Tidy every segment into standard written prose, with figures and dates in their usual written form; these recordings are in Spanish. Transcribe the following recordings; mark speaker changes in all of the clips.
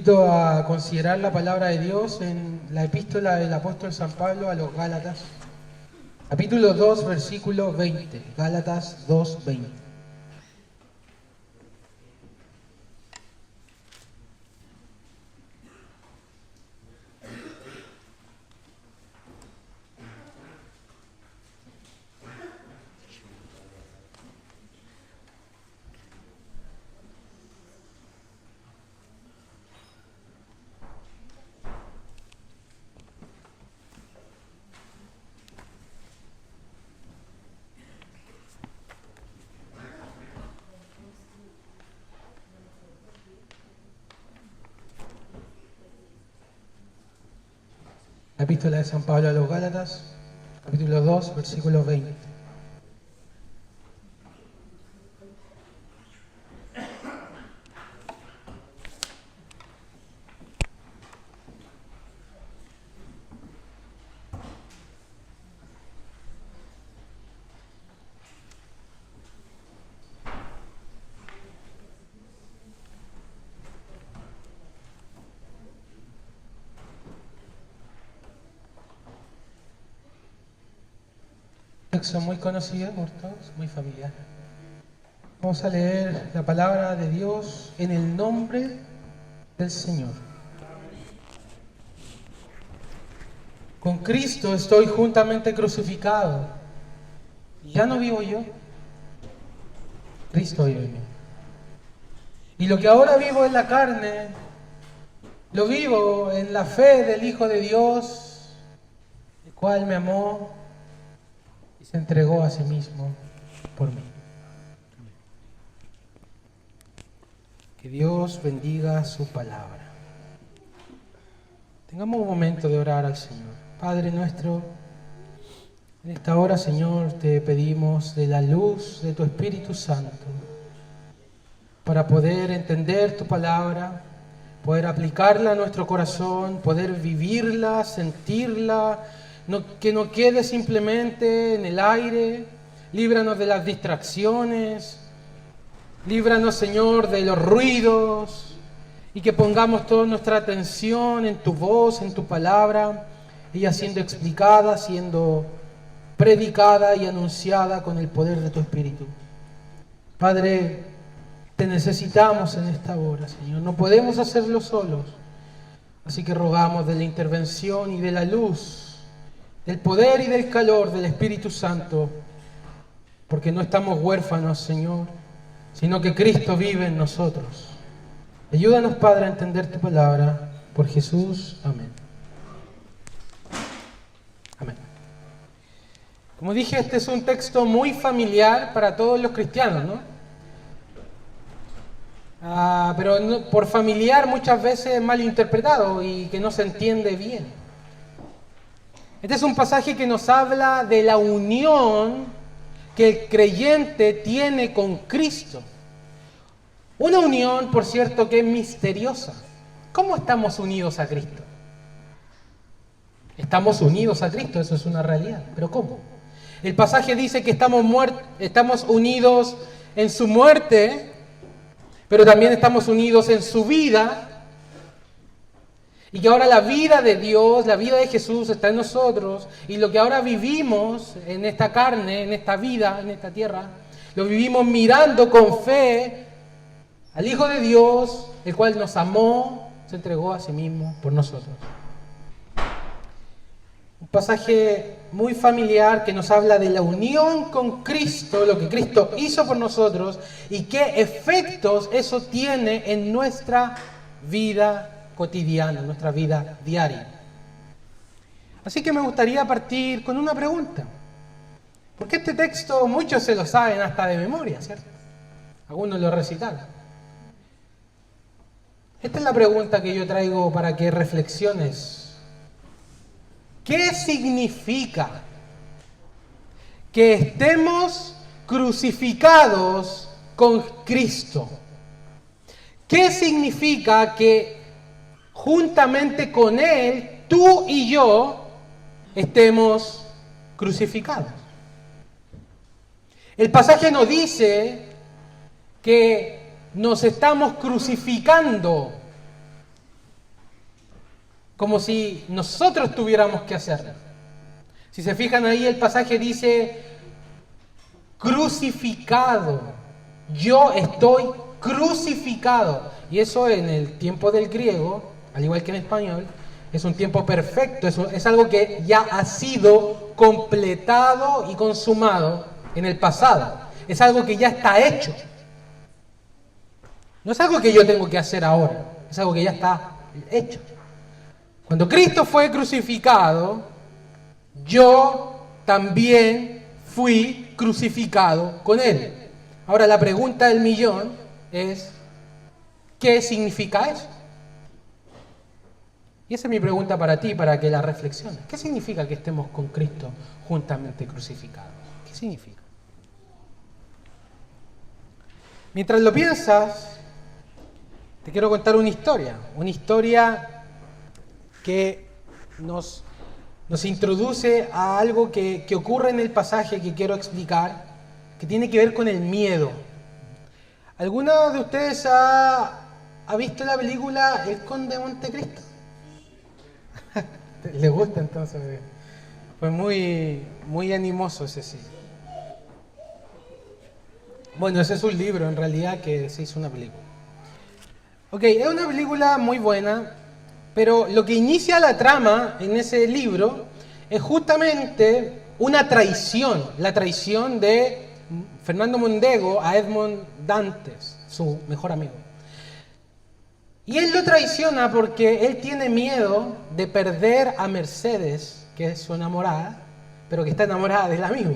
Speaker 1: invito a considerar la palabra de Dios en la epístola del apóstol San Pablo a los Gálatas, capítulo 2, versículo 20. Gálatas 2, 20. La epístola de San Pablo a los Gálatas, capítulo 2, versículo 20. Texto muy conocido por todos, muy familiar. Vamos a leer la palabra de Dios en el nombre del Señor. Con Cristo estoy juntamente crucificado. Ya no vivo yo, Cristo vive en mí. Y lo que ahora vivo en la carne, lo vivo en la fe del Hijo de Dios, el cual me amó y se entregó a sí mismo por mí. Que Dios bendiga su palabra. Tengamos un momento de orar al Señor. Padre nuestro, en esta hora, Señor, te pedimos de la luz de tu Espíritu Santo para poder entender tu palabra, poder aplicarla a nuestro corazón, poder vivirla, sentirla, que no quede simplemente en el aire. Líbranos de las distracciones, líbranos, Señor, de los ruidos, y que pongamos toda nuestra atención en tu voz, en tu palabra, ella siendo explicada, siendo predicada y anunciada con el poder de tu Espíritu. Padre, te necesitamos en esta hora, Señor. No podemos hacerlo solos. Así que rogamos de la intervención y de la luz, del poder y del calor del Espíritu Santo, porque no estamos huérfanos, Señor, sino que Cristo vive en nosotros. Ayúdanos, Padre, a entender tu palabra. Por Jesús, amén. Amén. Como dije, este es un texto muy familiar para todos los cristianos, ¿no? Pero por familiar muchas veces mal interpretado y que no se entiende bien. Este es un pasaje que nos habla de la unión que el creyente tiene con Cristo. Una unión, por cierto, que es misteriosa. ¿Cómo estamos unidos a Cristo? Estamos unidos a Cristo, eso es una realidad. ¿Pero cómo? El pasaje dice que estamos unidos en su muerte, pero también estamos unidos en su vida, y que ahora la vida de Dios, la vida de Jesús está en nosotros, y lo que ahora vivimos en esta carne, en esta vida, en esta tierra, lo vivimos mirando con fe al Hijo de Dios, el cual nos amó, se entregó a sí mismo por nosotros. Un pasaje muy familiar que nos habla de la unión con Cristo, lo que Cristo hizo por nosotros y qué efectos eso tiene en nuestra vida cotidiana, en nuestra vida diaria. Así que me gustaría partir con una pregunta. Porque este texto muchos se lo saben hasta de memoria, ¿cierto? Algunos lo recitaron. Esta es la pregunta que yo traigo para que reflexiones. ¿Qué significa que estemos crucificados con Cristo? ¿Qué significa que juntamente con Él, tú y yo, estemos crucificados? El pasaje nos dice que nos estamos crucificando como si nosotros tuviéramos que hacerlo. Si se fijan ahí, el pasaje dice crucificado. Yo estoy crucificado. Y eso en el tiempo del griego, al igual que en español, es un tiempo perfecto. Es algo que ya ha sido completado y consumado en el pasado. Es algo que ya está hecho. No es algo que yo tengo que hacer ahora. Es algo que ya está hecho. Cuando Cristo fue crucificado, yo también fui crucificado con Él. Ahora la pregunta del millón es, ¿qué significa eso? Y esa es mi pregunta para ti, para que la reflexiones. ¿Qué significa que estemos con Cristo juntamente crucificados? ¿Qué significa? Mientras lo piensas, te quiero contar una historia que nos introduce a algo que ocurre en el pasaje que quiero explicar, que tiene que ver con el miedo. ¿Alguno de ustedes ha visto la película El Conde de Montecristo? ¿Le gusta entonces? Fue muy animoso ese sí. Bueno, ese es un libro en realidad que se hizo una película. Ok, es una película muy buena, pero lo que inicia la trama en ese libro es justamente una traición, la traición de Fernando Mondego a Edmond Dantes, su mejor amigo. Y él lo traiciona porque él tiene miedo de perder a Mercedes, que es su enamorada, pero que está enamorada de la misma.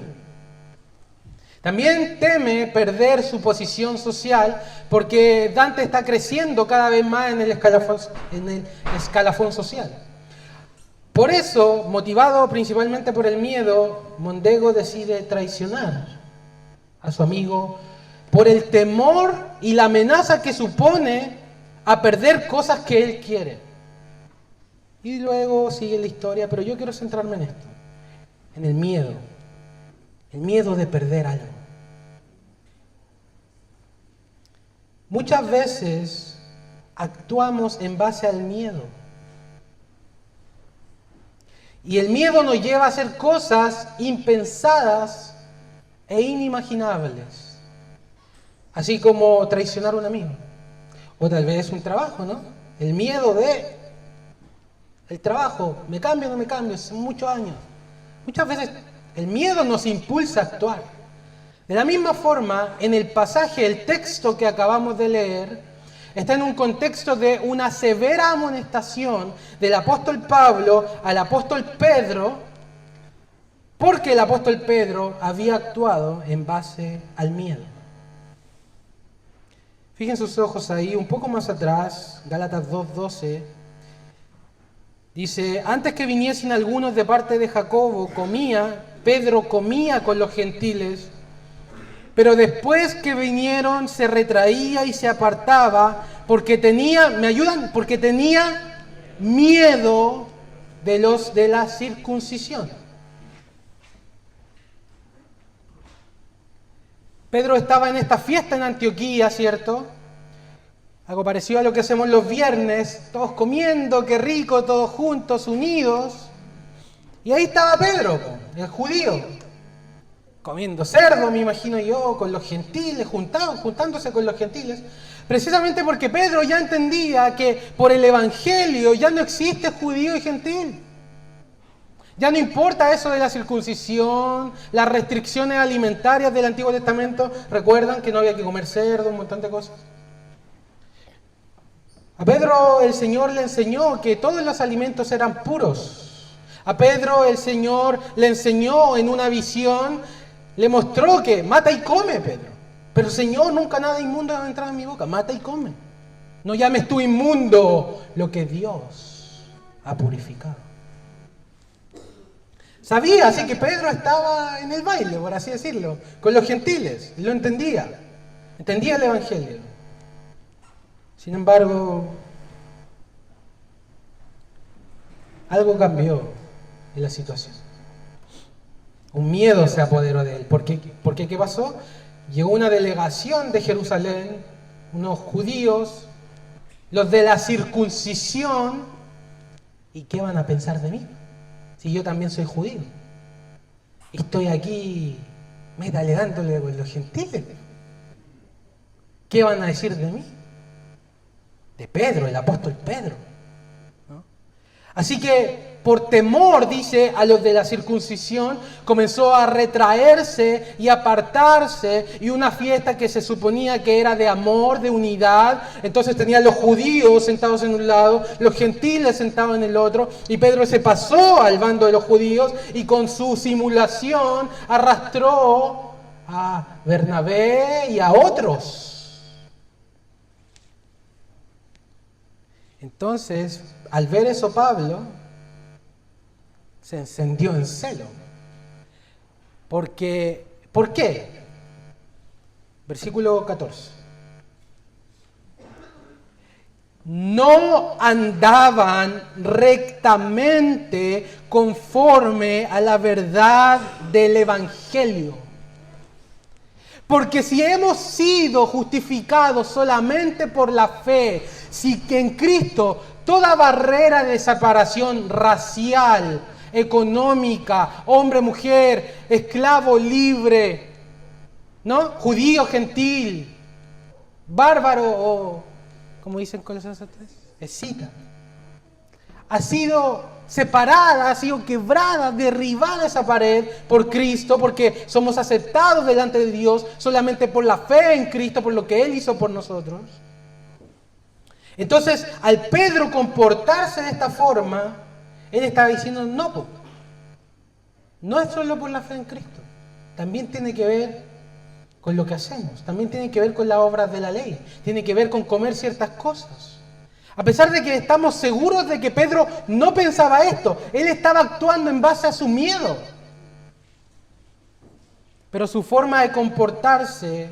Speaker 1: También teme perder su posición social porque Dante está creciendo cada vez más en el escalafón social. Por eso, motivado principalmente por el miedo, Mondego decide traicionar a su amigo por el temor y la amenaza que supone a perder cosas que él quiere. Y luego sigue la historia, pero yo quiero centrarme en esto, en el miedo de perder algo. Muchas veces actuamos en base al miedo. Y el miedo nos lleva a hacer cosas impensadas e inimaginables. Así como traicionar a un amigo. O tal vez un trabajo, ¿no? El miedo de el trabajo, ¿me cambio o no me cambio? Hace muchos años. Muchas veces el miedo nos impulsa a actuar. De la misma forma, en el pasaje, el texto que acabamos de leer, está en un contexto de una severa amonestación del apóstol Pablo al apóstol Pedro, porque el apóstol Pedro había actuado en base al miedo. Fijen sus ojos ahí, un poco más atrás, Gálatas 2:12, dice, antes que viniesen algunos de parte de Jacobo, Pedro comía con los gentiles, pero después que vinieron se retraía y se apartaba porque tenía, ¿me ayudan? Porque tenía miedo de los de la circuncisión. Pedro estaba en esta fiesta en Antioquía, ¿cierto? Algo parecido a lo que hacemos los viernes, todos comiendo, qué rico, todos juntos, unidos. Y ahí estaba Pedro, el judío, comiendo cerdo, me imagino yo, con los gentiles, juntándose con los gentiles, precisamente porque Pedro ya entendía que por el Evangelio ya no existe judío y gentil. Ya no importa eso de la circuncisión, las restricciones alimentarias del Antiguo Testamento. Recuerdan que no había que comer cerdo, un montón de cosas. A Pedro el Señor le enseñó que todos los alimentos eran puros. A Pedro el Señor le enseñó en una visión, le mostró que mata y come, Pedro. Pero Señor, nunca nada inmundo ha entrado en mi boca. Mata y come. No llames tú inmundo lo que Dios ha purificado. Sabía, así que Pedro estaba en el baile, por así decirlo, con los gentiles. Lo entendía el Evangelio. Sin embargo, algo cambió en la situación. Un miedo se apoderó de él. ¿Por qué? ¿Qué pasó? Llegó una delegación de Jerusalén, unos judíos, los de la circuncisión, ¿Y qué van a pensar de mí? Si yo también soy judío. Y estoy aquí metalegándole con los gentiles. ¿Qué van a decir de mí? De Pedro, el apóstol Pedro, ¿no? Así que por temor, dice, a los de la circuncisión, comenzó a retraerse y apartarse, y una fiesta que se suponía que era de amor, de unidad. Entonces tenían los judíos sentados en un lado, los gentiles sentados en el otro, y Pedro se pasó al bando de los judíos y con su simulación arrastró a Bernabé y a otros. Entonces, al ver eso, Pablo se encendió en celo. ¿Por qué? Versículo 14. No andaban rectamente conforme a la verdad del Evangelio. Porque si hemos sido justificados solamente por la fe, si que en Cristo toda barrera de separación racial, económica, hombre, mujer, esclavo, libre, ¿no? Judío, gentil, bárbaro o, como dicen Colosenses 3, escita, ha sido separada, ha sido quebrada, derribada esa pared por Cristo, porque somos aceptados delante de Dios solamente por la fe en Cristo, por lo que Él hizo por nosotros. Entonces, al Pedro comportarse de esta forma, él estaba diciendo, no es solo por la fe en Cristo, también tiene que ver con lo que hacemos, también tiene que ver con las obras de la ley, tiene que ver con comer ciertas cosas. A pesar de que estamos seguros de que Pedro no pensaba esto, él estaba actuando en base a su miedo. Pero su forma de comportarse,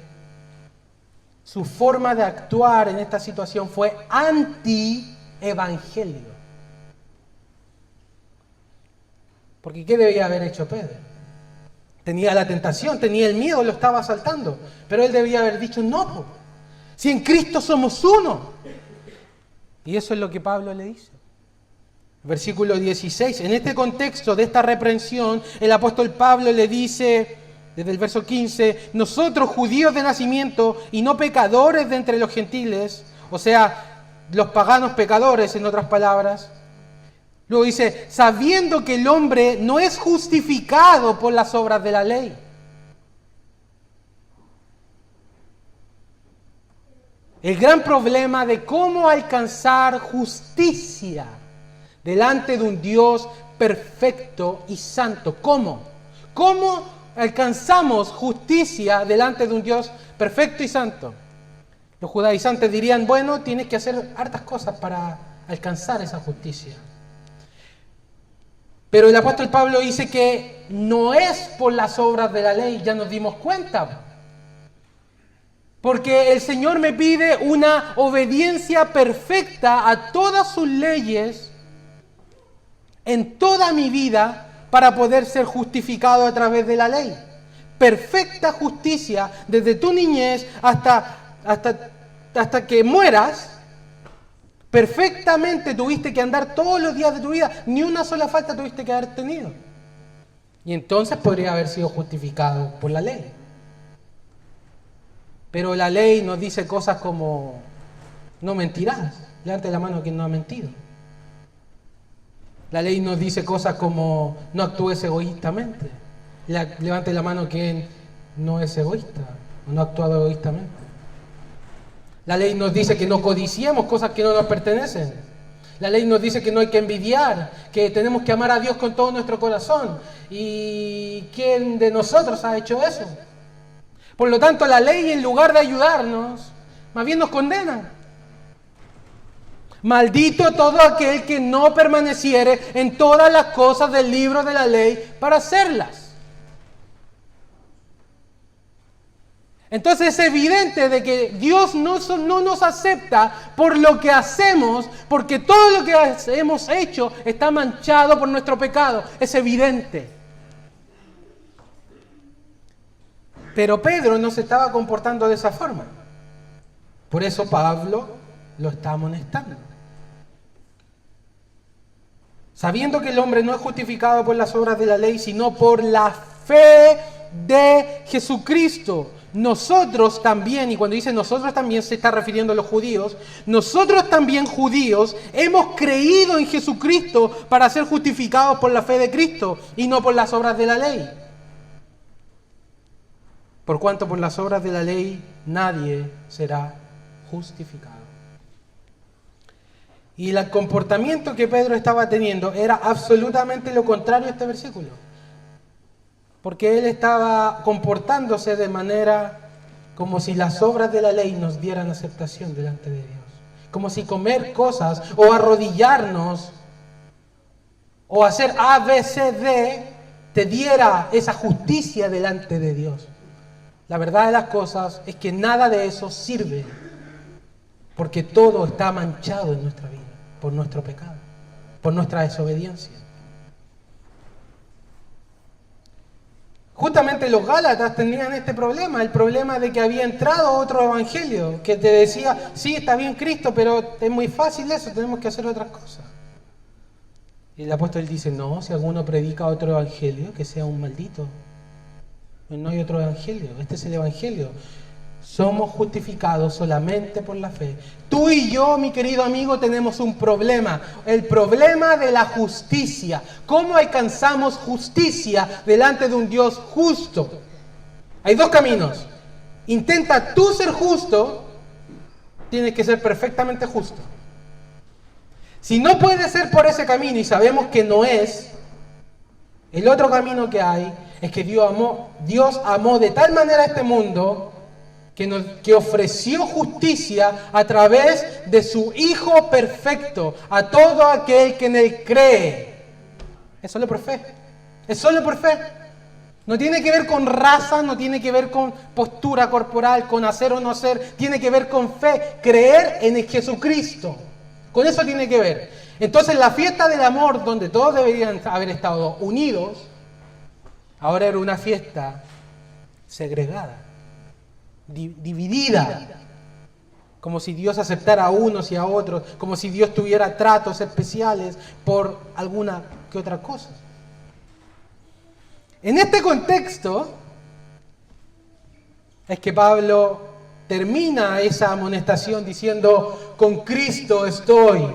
Speaker 1: su forma de actuar en esta situación fue anti-evangelio. Porque ¿qué debía haber hecho Pedro? Tenía la tentación, tenía el miedo, lo estaba asaltando. Pero él debía haber dicho, no, si en Cristo somos uno. Y eso es lo que Pablo le dice. Versículo 16. En este contexto de esta reprensión, el apóstol Pablo le dice, desde el verso 15, nosotros judíos de nacimiento y no pecadores de entre los gentiles, o sea, los paganos pecadores, en otras palabras. Luego dice, sabiendo que el hombre no es justificado por las obras de la ley. El gran problema de cómo alcanzar justicia delante de un Dios perfecto y santo. ¿Cómo? ¿Cómo alcanzamos justicia delante de un Dios perfecto y santo? Los judaizantes dirían, bueno, tienes que hacer hartas cosas para alcanzar esa justicia. Pero el apóstol Pablo dice que no es por las obras de la ley, ya nos dimos cuenta. Porque el Señor me pide una obediencia perfecta a todas sus leyes en toda mi vida para poder ser justificado a través de la ley. Perfecta justicia desde tu niñez hasta que mueras. Perfectamente tuviste que andar todos los días de tu vida, ni una sola falta tuviste que haber tenido. Y entonces podría haber sido justificado por la ley. Pero la ley nos dice cosas como, no mentirás, levante la mano quien no ha mentido. La ley nos dice cosas como, no actúes egoístamente, levante la mano quien no es egoísta, o no ha actuado egoístamente. La ley nos dice que no codiciemos cosas que no nos pertenecen. La ley nos dice que no hay que envidiar, que tenemos que amar a Dios con todo nuestro corazón. ¿Y quién de nosotros ha hecho eso? Por lo tanto, la ley, en lugar de ayudarnos, más bien nos condena. Maldito todo aquel que no permaneciere en todas las cosas del libro de la ley para hacerlas. Entonces es evidente de que Dios no nos acepta por lo que hacemos, porque todo lo que hemos hecho está manchado por nuestro pecado. Es evidente. Pero Pedro no se estaba comportando de esa forma. Por eso Pablo lo está amonestando. sabiendo que el hombre no es justificado por las obras de la ley, sino por la fe de Jesucristo. Nosotros también, y cuando dice nosotros también se está refiriendo a los judíos, nosotros también judíos hemos creído en Jesucristo para ser justificados por la fe de Cristo y no por las obras de la ley. Por cuanto por las obras de la ley nadie será justificado. Y el comportamiento que Pedro estaba teniendo era absolutamente lo contrario a este versículo. Porque él estaba comportándose de manera como si las obras de la ley nos dieran aceptación delante de Dios. Como si comer cosas o arrodillarnos o hacer A, B, C, D te diera esa justicia delante de Dios. La verdad de las cosas es que nada de eso sirve, porque todo está manchado en nuestra vida por nuestro pecado, por nuestra desobediencia. Justamente los Gálatas tenían este problema, el problema de que había entrado otro evangelio que te decía, sí, está bien Cristo, pero es muy fácil eso, tenemos que hacer otras cosas. Y el apóstol dice, no, si alguno predica otro evangelio, que sea un maldito. No hay otro evangelio, este es el evangelio. Somos justificados solamente por la fe. Tú y yo, mi querido amigo, tenemos un problema. El problema de la justicia. ¿Cómo alcanzamos justicia delante de un Dios justo? Hay dos caminos. Intenta tú ser justo, tienes que ser perfectamente justo. Si no puede ser por ese camino y sabemos que no es, el otro camino que hay es que Dios amó de tal manera a este mundo que ofreció justicia a través de su Hijo perfecto a todo aquel que en Él cree. Es solo por fe. Es solo por fe. No tiene que ver con raza, no tiene que ver con postura corporal, con hacer o no hacer. Tiene que ver con fe, creer en el Jesucristo. Con eso tiene que ver. Entonces la fiesta del amor, donde todos deberían haber estado unidos, ahora era una fiesta segregada, dividida, como si Dios aceptara a unos y a otros, como si Dios tuviera tratos especiales por alguna que otra cosa. En este contexto es que Pablo termina esa amonestación diciendo, con Cristo estoy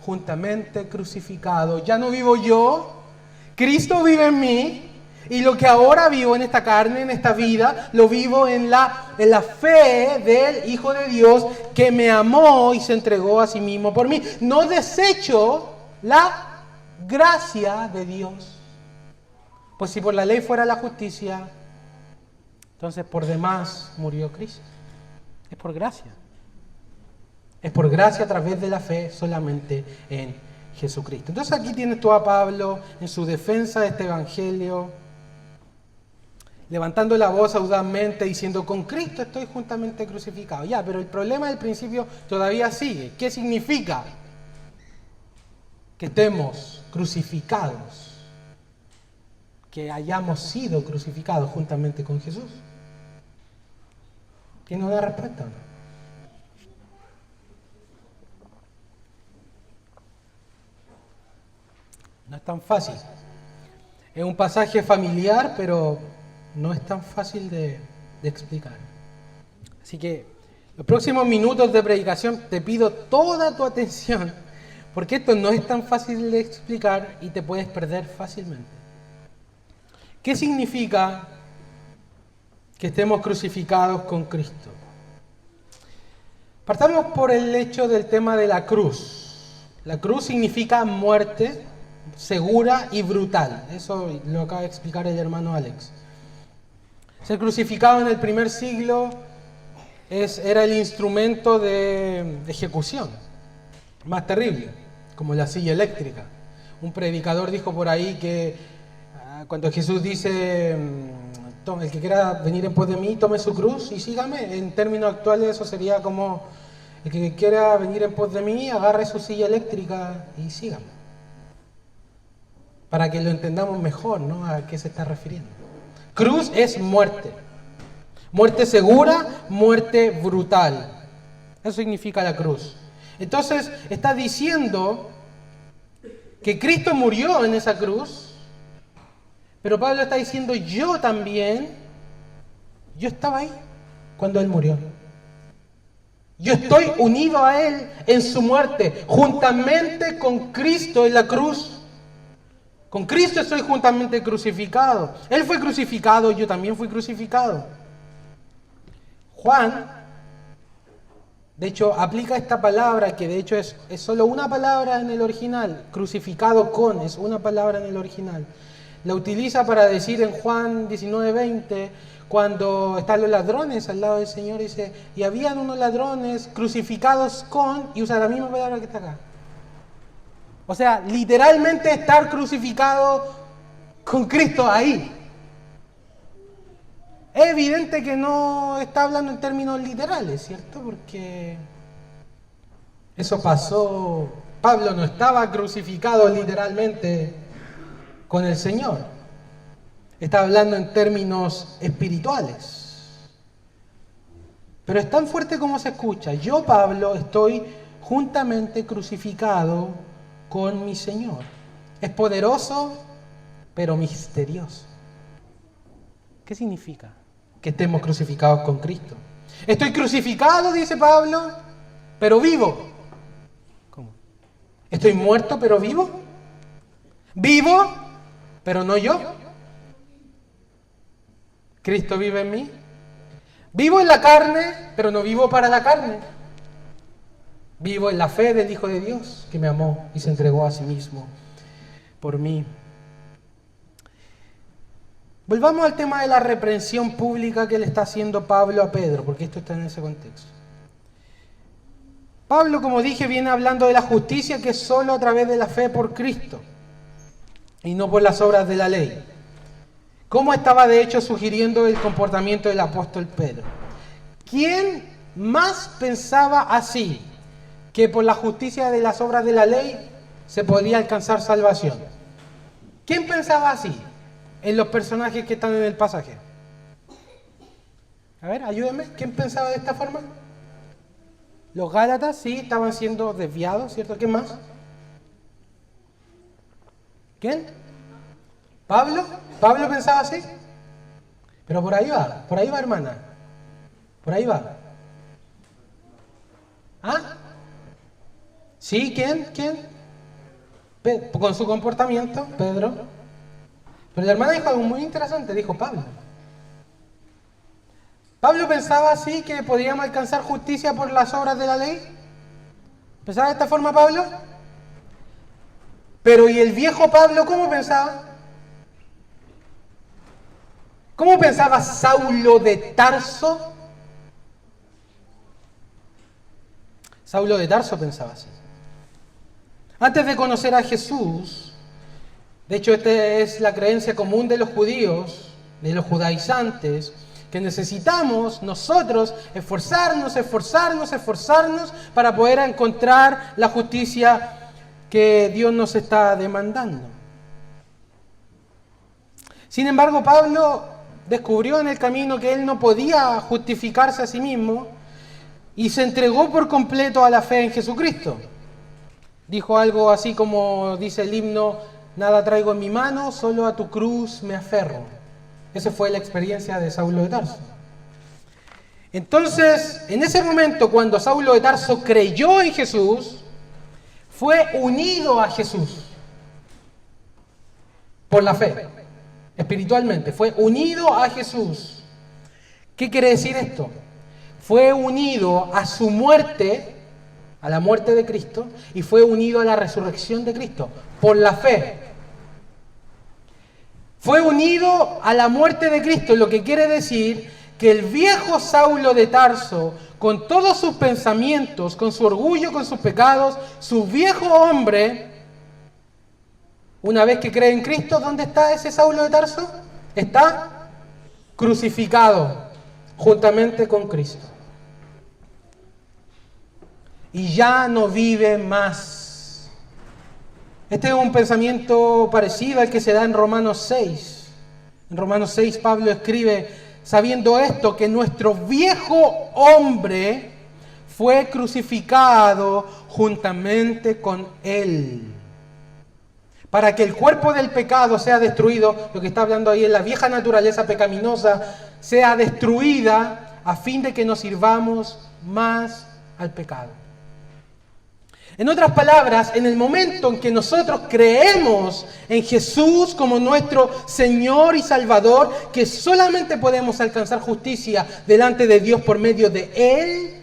Speaker 1: juntamente crucificado. Ya no vivo yo, Cristo vive en mí. Y lo que ahora vivo en esta carne, en esta vida, lo vivo en la fe del Hijo de Dios que me amó y se entregó a sí mismo por mí. No desecho la gracia de Dios. Pues si por la ley fuera la justicia, entonces por demás murió Cristo. Es por gracia. Es por gracia a través de la fe solamente en Jesucristo. Entonces aquí tienes tú a Pablo en su defensa de este evangelio, levantando la voz audazmente diciendo, con Cristo estoy juntamente crucificado. Ya, pero el problema del principio todavía sigue. ¿Qué significa? Que estemos crucificados, que hayamos sido crucificados juntamente con Jesús. ¿Tiene una respuesta o no? No es tan fácil. Es un pasaje familiar, pero no es tan fácil de explicar. Así que los próximos minutos de predicación te pido toda tu atención, porque esto no es tan fácil de explicar y te puedes perder fácilmente. ¿Qué significa que estemos crucificados con Cristo? Partamos por el hecho del tema de la cruz. La cruz significa muerte segura y brutal. Eso lo acaba de explicar el hermano Alex. Ser crucificado en el primer siglo era el instrumento de ejecución más terrible, como la silla eléctrica. Un predicador dijo por ahí que cuando Jesús dice, el que quiera venir en pos de mí, tome su cruz y sígame, en términos actuales eso sería como, el que quiera venir en pos de mí, agarre su silla eléctrica y sígame. Para que lo entendamos mejor, ¿no? ¿A qué se está refiriendo? Cruz es muerte. Muerte segura, muerte brutal. Eso significa la cruz. Entonces, está diciendo que Cristo murió en esa cruz, pero Pablo está diciendo, yo también, yo estaba ahí cuando Él murió. Yo estoy unido a Él en su muerte, juntamente con Cristo en la cruz. Con Cristo estoy juntamente crucificado. Él fue crucificado, yo también fui crucificado. Juan, de hecho, aplica esta palabra, que de hecho es solo una palabra en el original, crucificado con, es una palabra en el original. La utiliza para decir en Juan 19:20, cuando están los ladrones al lado del Señor, dice, y habían unos ladrones crucificados con, y usa la misma palabra que está acá. O sea, literalmente estar crucificado con Cristo ahí. Es evidente que no está hablando en términos literales, ¿cierto? Porque eso pasó. Pablo no estaba crucificado literalmente con el Señor. Está hablando en términos espirituales. Pero es tan fuerte como se escucha. Yo, Pablo, estoy juntamente crucificado con mi Señor. Es poderoso, pero misterioso. ¿Qué significa? Que estemos crucificados con Cristo. Estoy crucificado, dice Pablo, pero vivo. ¿Cómo? Estoy muerto, pero vivo. Vivo, pero no yo. Cristo vive en mí. Vivo en la carne, pero no vivo para la carne. Vivo en la fe del Hijo de Dios, que me amó y se entregó a sí mismo por mí. Volvamos al tema de la reprensión pública que le está haciendo Pablo a Pedro, porque esto está en ese contexto. Pablo, como dije, viene hablando de la justicia que es solo a través de la fe por Cristo y no por las obras de la ley. ¿Cómo estaba de hecho sugiriendo el comportamiento del apóstol Pedro? ¿Quién más pensaba así, que por la justicia de las obras de la ley se podía alcanzar salvación? ¿Quién pensaba así en los personajes que están en el pasaje? A ver, ayúdenme. ¿Quién pensaba de esta forma? Los Gálatas, sí, estaban siendo desviados, ¿cierto? ¿Quién más? ¿Quién? ¿Pablo? ¿Pablo pensaba así? Pero por ahí va, hermana. Por ahí va. ¿Ah? ¿Sí? ¿Quién? Con su comportamiento, Pedro. Pero la hermana dijo algo muy interesante, dijo Pablo. ¿Pablo pensaba así, que podíamos alcanzar justicia por las obras de la ley? ¿Pensaba de esta forma Pablo? Pero ¿y el viejo Pablo cómo pensaba? ¿Cómo pensaba Saulo de Tarso? Saulo de Tarso pensaba así. Antes de conocer a Jesús, de hecho esta es la creencia común de los judíos, de los judaizantes, que necesitamos nosotros esforzarnos para poder encontrar la justicia que Dios nos está demandando. Sin embargo, Pablo descubrió en el camino que él no podía justificarse a sí mismo y se entregó por completo a la fe en Jesucristo. Dijo algo así como dice el himno: nada traigo en mi mano, solo a tu cruz me aferro. Esa fue la experiencia de Saulo de Tarso. Entonces, en ese momento, cuando Saulo de Tarso creyó en Jesús, fue unido a Jesús por la fe, espiritualmente, fue unido a Jesús. ¿Qué quiere decir esto? Fue unido a su muerte, a la muerte de Cristo, y fue unido a la resurrección de Cristo, por la fe. Fue unido a la muerte de Cristo, lo que quiere decir que el viejo Saulo de Tarso, con todos sus pensamientos, con su orgullo, con sus pecados, su viejo hombre, una vez que cree en Cristo, ¿dónde está ese Saulo de Tarso? Está crucificado juntamente con Cristo. Y ya no vive más. Este es un pensamiento parecido al que se da en Romanos 6. En Romanos 6 Pablo escribe: sabiendo esto, que nuestro viejo hombre fue crucificado juntamente con él. para que el cuerpo del pecado sea destruido, lo que está hablando ahí es la vieja naturaleza pecaminosa, sea destruida a fin de que nos sirvamos más al pecado. En otras palabras, en el momento en que nosotros creemos en Jesús como nuestro Señor y Salvador, que solamente podemos alcanzar justicia delante de Dios por medio de Él,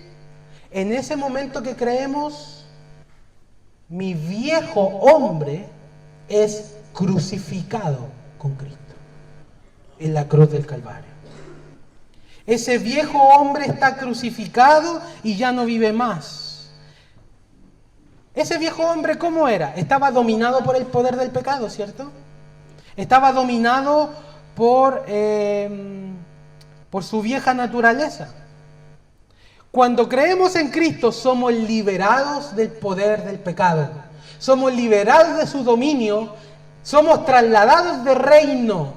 Speaker 1: en ese momento que creemos, mi viejo hombre es crucificado con Cristo en la cruz del Calvario. Ese viejo hombre está crucificado y ya no vive más. Ese viejo hombre, ¿cómo era? Estaba dominado por el poder del pecado, ¿cierto? Estaba dominado por su vieja naturaleza. Cuando creemos en Cristo, somos liberados del poder del pecado. Somos liberados de su dominio. Somos trasladados de reino.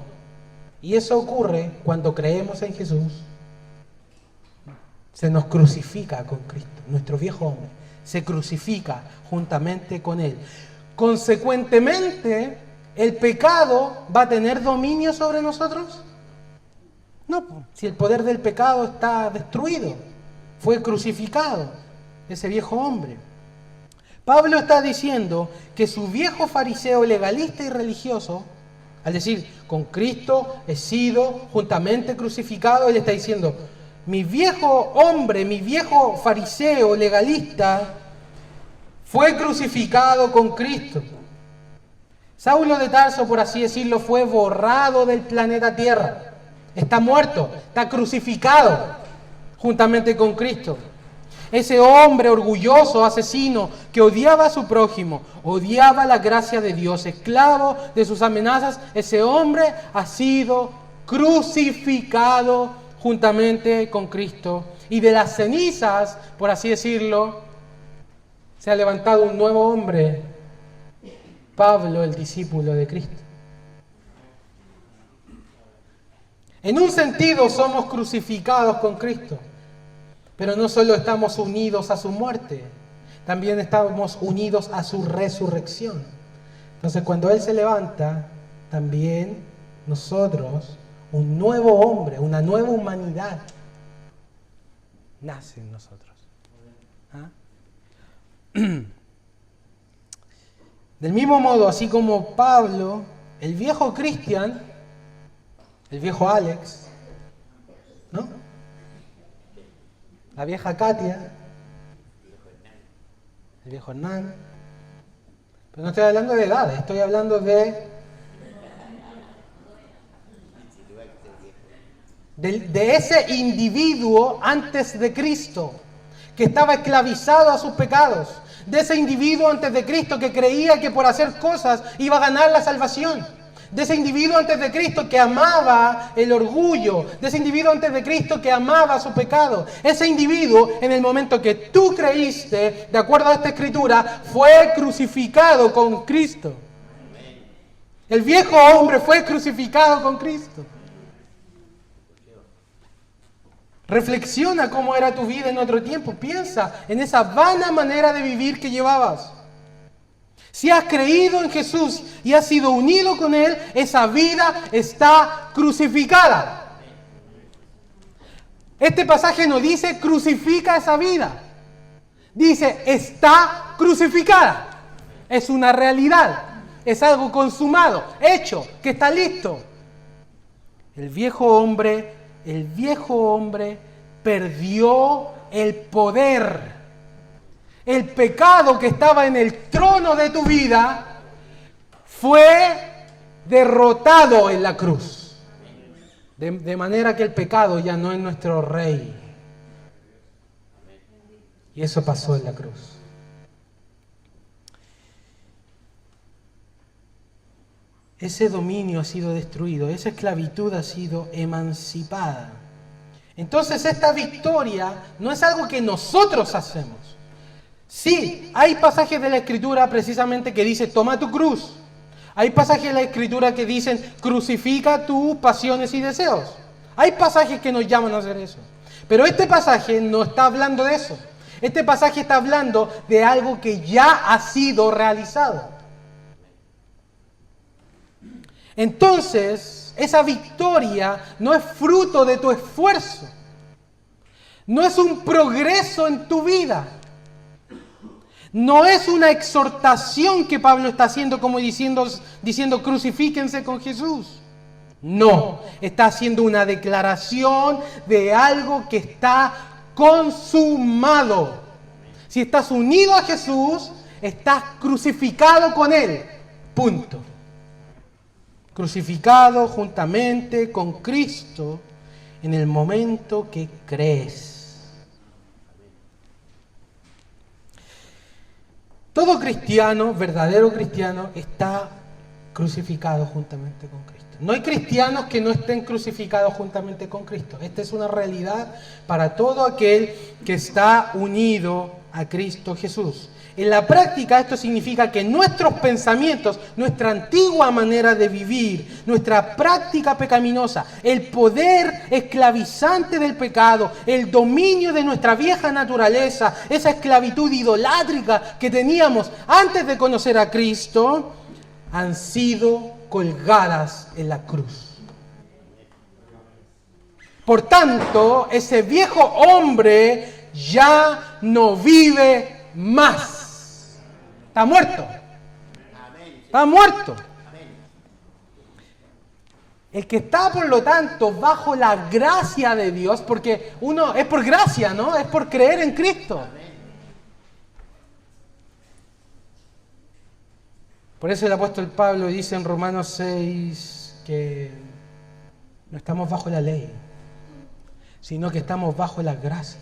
Speaker 1: Y eso ocurre cuando creemos en Jesús. Se nos crucifica con Cristo, nuestro viejo hombre. Se crucifica juntamente con Él. Consecuentemente, ¿el pecado va a tener dominio sobre nosotros? No, si el poder del pecado está destruido, fue crucificado ese viejo hombre. Pablo está diciendo que su viejo fariseo legalista y religioso, al decir, con Cristo he sido juntamente crucificado, él está diciendo, mi viejo hombre, mi viejo fariseo legalista fue crucificado con Cristo. Saulo de Tarso, por así decirlo, fue borrado del planeta Tierra. Está muerto, está crucificado juntamente con Cristo. Ese hombre orgulloso, asesino, que odiaba a su prójimo, odiaba la gracia de Dios, esclavo de sus amenazas, ese hombre ha sido crucificado juntamente con Cristo. Y de las cenizas, por así decirlo, se ha levantado un nuevo hombre, Pablo, el discípulo de Cristo. En un sentido somos crucificados con Cristo, pero no solo estamos unidos a su muerte, también estamos unidos a su resurrección. Entonces cuando Él se levanta, también nosotros, un nuevo hombre, una nueva humanidad, nace en nosotros. ¿Ah? Del mismo modo, así como Pablo, el viejo Cristian, el viejo Alex, ¿no? La vieja Katia, el viejo Hernán. Pero no estoy hablando de edades, estoy hablando de ese individuo antes de Cristo, que estaba esclavizado a sus pecados, de ese individuo antes de Cristo que creía que por hacer cosas iba a ganar la salvación, de ese individuo antes de Cristo que amaba el orgullo, de ese individuo antes de Cristo que amaba su pecado. Ese individuo, en el momento que tú creíste, de acuerdo a esta escritura, fue crucificado con Cristo. El viejo hombre fue crucificado con Cristo. Reflexiona cómo era tu vida en otro tiempo. Piensa en esa vana manera de vivir que llevabas. Si has creído en Jesús y has sido unido con Él, esa vida está crucificada. Este pasaje no dice crucifica esa vida. Dice está crucificada. Es una realidad. Es algo consumado, hecho, que está listo. El viejo hombre perdió el poder. El pecado que estaba en el trono de tu vida fue derrotado en la cruz. De manera que el pecado ya no es nuestro rey. Y eso pasó en la cruz. Ese dominio ha sido destruido, esa esclavitud ha sido emancipada. Entonces esta victoria no es algo que nosotros hacemos. Sí, hay pasajes de la Escritura precisamente que dicen toma tu cruz. Hay pasajes de la Escritura que dicen crucifica tus pasiones y deseos. Hay pasajes que nos llaman a hacer eso. Pero este pasaje no está hablando de eso. Este pasaje está hablando de algo que ya ha sido realizado. entonces esa victoria no es fruto de tu esfuerzo. No es un progreso en tu vida. No es una exhortación que Pablo está haciendo como diciendo crucifíquense con Jesús. No, está haciendo una declaración de algo que está consumado. Si estás unido a Jesús, estás crucificado con Él. Punto. Crucificado juntamente con Cristo en el momento que crees. Todo cristiano, verdadero cristiano, está crucificado juntamente con Cristo. No hay cristianos que no estén crucificados juntamente con Cristo. Esta es una realidad para todo aquel que está unido a Cristo Jesús. En la práctica esto significa que nuestros pensamientos, nuestra antigua manera de vivir, nuestra práctica pecaminosa, el poder esclavizante del pecado, el dominio de nuestra vieja naturaleza, esa esclavitud idolátrica que teníamos antes de conocer a Cristo, han sido colgadas en la cruz. Por tanto, ese viejo hombre ya no vive más. Está muerto. Está muerto. El que está, por lo tanto, bajo la gracia de Dios, porque uno es por gracia, ¿no? Es por creer en Cristo. Por eso el apóstol Pablo dice en Romanos 6 que no estamos bajo la ley, sino que estamos bajo la gracia.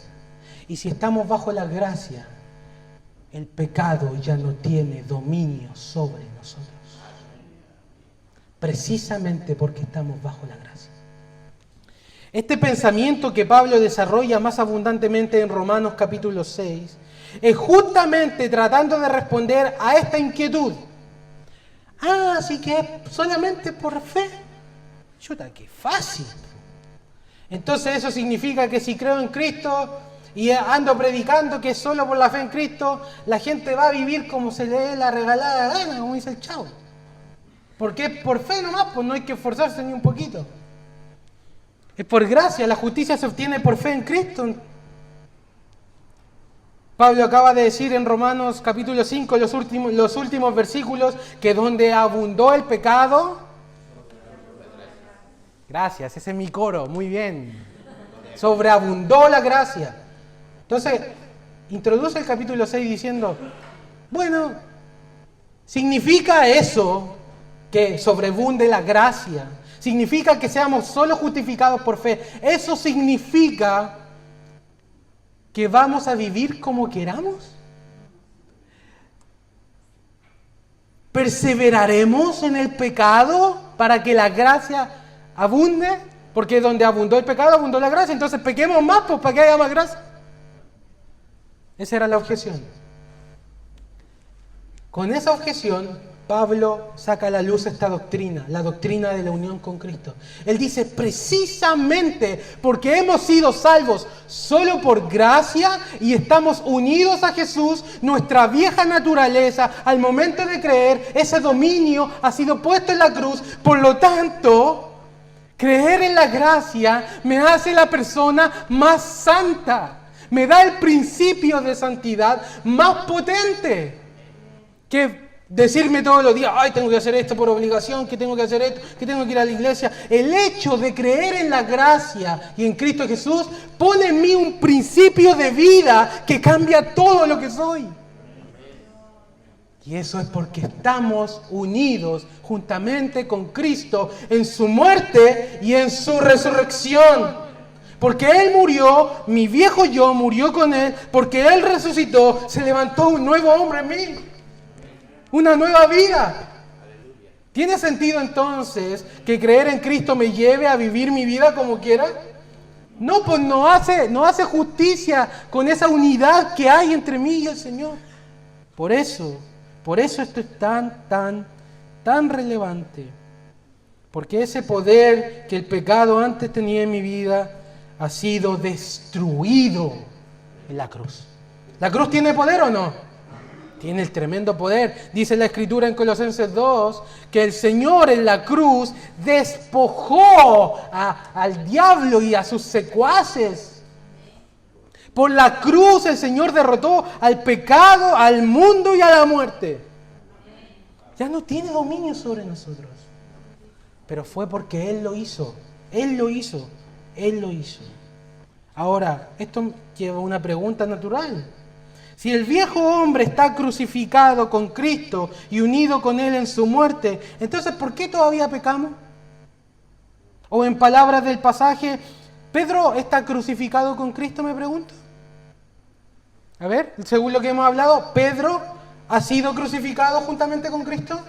Speaker 1: Y si estamos bajo la gracia, el pecado ya no tiene dominio sobre nosotros. Precisamente porque estamos bajo la gracia. Este pensamiento que Pablo desarrolla más abundantemente en Romanos capítulo 6 es justamente tratando de responder a esta inquietud. Así que solamente por fe. Chuta, qué fácil. Entonces eso significa que si creo en Cristo y ando predicando que solo por la fe en Cristo la gente va a vivir como se le dé la regalada gana, como dice el chavo. Porque por fe nomás, pues no hay que esforzarse ni un poquito. Es por gracia, la justicia se obtiene por fe en Cristo. Pablo acaba de decir en Romanos capítulo 5, los últimos versículos, que donde abundó el pecado... Gracias, ese es mi coro, muy bien. Sobreabundó la gracia. Entonces, introduce el capítulo 6 diciendo, bueno, ¿significa eso que sobreabunde la gracia? ¿Significa que seamos solo justificados por fe? ¿Eso significa que vamos a vivir como queramos? ¿Perseveraremos en el pecado para que la gracia abunde? Porque donde abundó el pecado, abundó la gracia. Entonces pequemos más, pues para que haya más gracia. Esa era la objeción. Con esa objeción, Pablo saca a la luz esta doctrina, la doctrina de la unión con Cristo. Él dice, precisamente porque hemos sido salvos solo por gracia y estamos unidos a Jesús, nuestra vieja naturaleza, al momento de creer, ese dominio ha sido puesto en la cruz. Por lo tanto, creer en la gracia me hace la persona más santa. Me da el principio de santidad más potente que decirme todos los días, ay, tengo que hacer esto por obligación, que tengo que hacer esto, que tengo que ir a la iglesia. El hecho de creer en la gracia y en Cristo Jesús pone en mí un principio de vida que cambia todo lo que soy. Y eso es porque estamos unidos juntamente con Cristo en su muerte y en su resurrección. Porque Él murió, mi viejo yo murió con Él, porque Él resucitó, se levantó un nuevo hombre en mí. Una nueva vida. ¿Tiene sentido entonces que creer en Cristo me lleve a vivir mi vida como quiera? No, pues no hace justicia con esa unidad que hay entre mí y el Señor. Por eso esto es tan relevante. Porque ese poder que el pecado antes tenía en mi vida ha sido destruido en la cruz. ¿La cruz tiene poder o no? Tiene el tremendo poder. Dice la Escritura en Colosenses 2 que el Señor en la cruz despojó al diablo y a sus secuaces. Por la cruz el Señor derrotó al pecado, al mundo y a la muerte. Ya no tiene dominio sobre nosotros. Pero fue porque Él lo hizo. Él lo hizo. Él lo hizo. Ahora, esto lleva una pregunta natural. Si el viejo hombre está crucificado con Cristo y unido con Él en su muerte, entonces ¿por qué todavía pecamos? O en palabras del pasaje, ¿Pedro está crucificado con Cristo, me pregunto? A ver, según lo que hemos hablado, ¿Pedro ha sido crucificado juntamente con Cristo?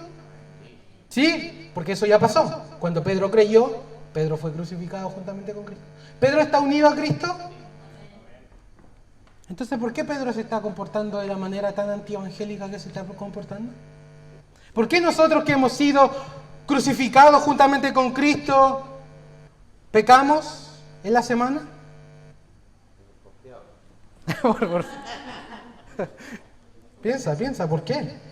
Speaker 1: Sí, porque eso ya pasó. Cuando Pedro creyó, Pedro fue crucificado juntamente con Cristo. ¿Pedro está unido a Cristo? Entonces, ¿por qué Pedro se está comportando de la manera tan antievangélica que se está comportando? ¿Por qué nosotros que hemos sido crucificados juntamente con Cristo, pecamos en la semana? Piensa, ¿por qué?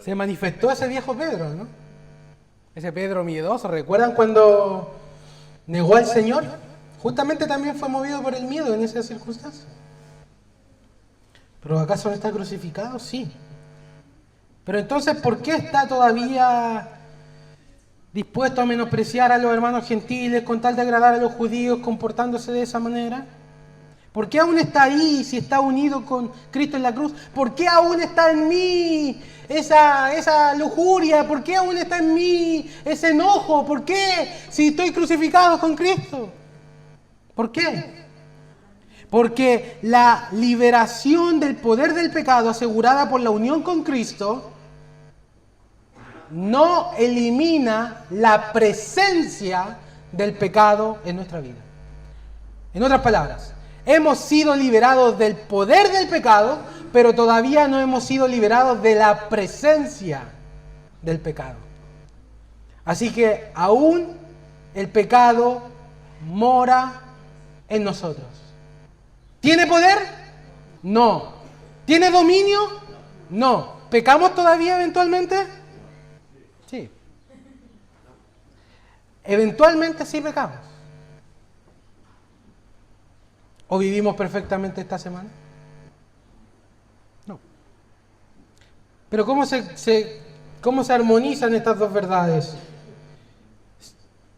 Speaker 1: Se manifestó ese viejo Pedro, ¿no? Ese Pedro miedoso. ¿Recuerdan cuando negó al Señor? Justamente también fue movido por el miedo en esas circunstancias. ¿Pero acaso no está crucificado? Sí. Pero entonces, ¿por qué está todavía dispuesto a menospreciar a los hermanos gentiles con tal de agradar a los judíos, comportándose de esa manera? ¿Por qué aún está ahí si está unido con Cristo en la cruz? ¿Por qué aún está en mí esa lujuria? ¿Por qué aún está en mí ese enojo? ¿Por qué si estoy crucificado con Cristo? ¿Por qué? Porque la liberación del poder del pecado asegurada por la unión con Cristo no elimina la presencia del pecado en nuestra vida. En otras palabras, hemos sido liberados del poder del pecado, pero todavía no hemos sido liberados de la presencia del pecado. Así que aún el pecado mora en nosotros. ¿Tiene poder? No. ¿Tiene dominio? No. ¿Pecamos todavía eventualmente? Sí. Eventualmente sí pecamos. ¿O vivimos perfectamente esta semana? No. Pero ¿cómo se armonizan estas dos verdades?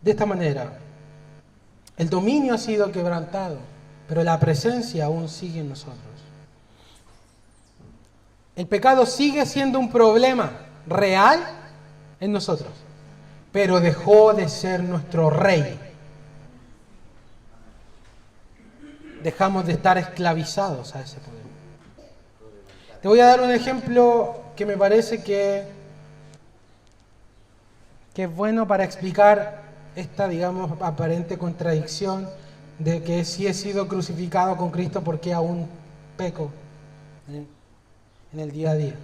Speaker 1: De esta manera. El dominio ha sido quebrantado, pero la presencia aún sigue en nosotros. El pecado sigue siendo un problema real en nosotros, pero dejó de ser nuestro rey. Dejamos de estar esclavizados a ese poder. Te voy a dar un ejemplo que me parece que es bueno para explicar esta, digamos, aparente contradicción de que si he sido crucificado con Cristo, ¿por qué aún peco en el día a día?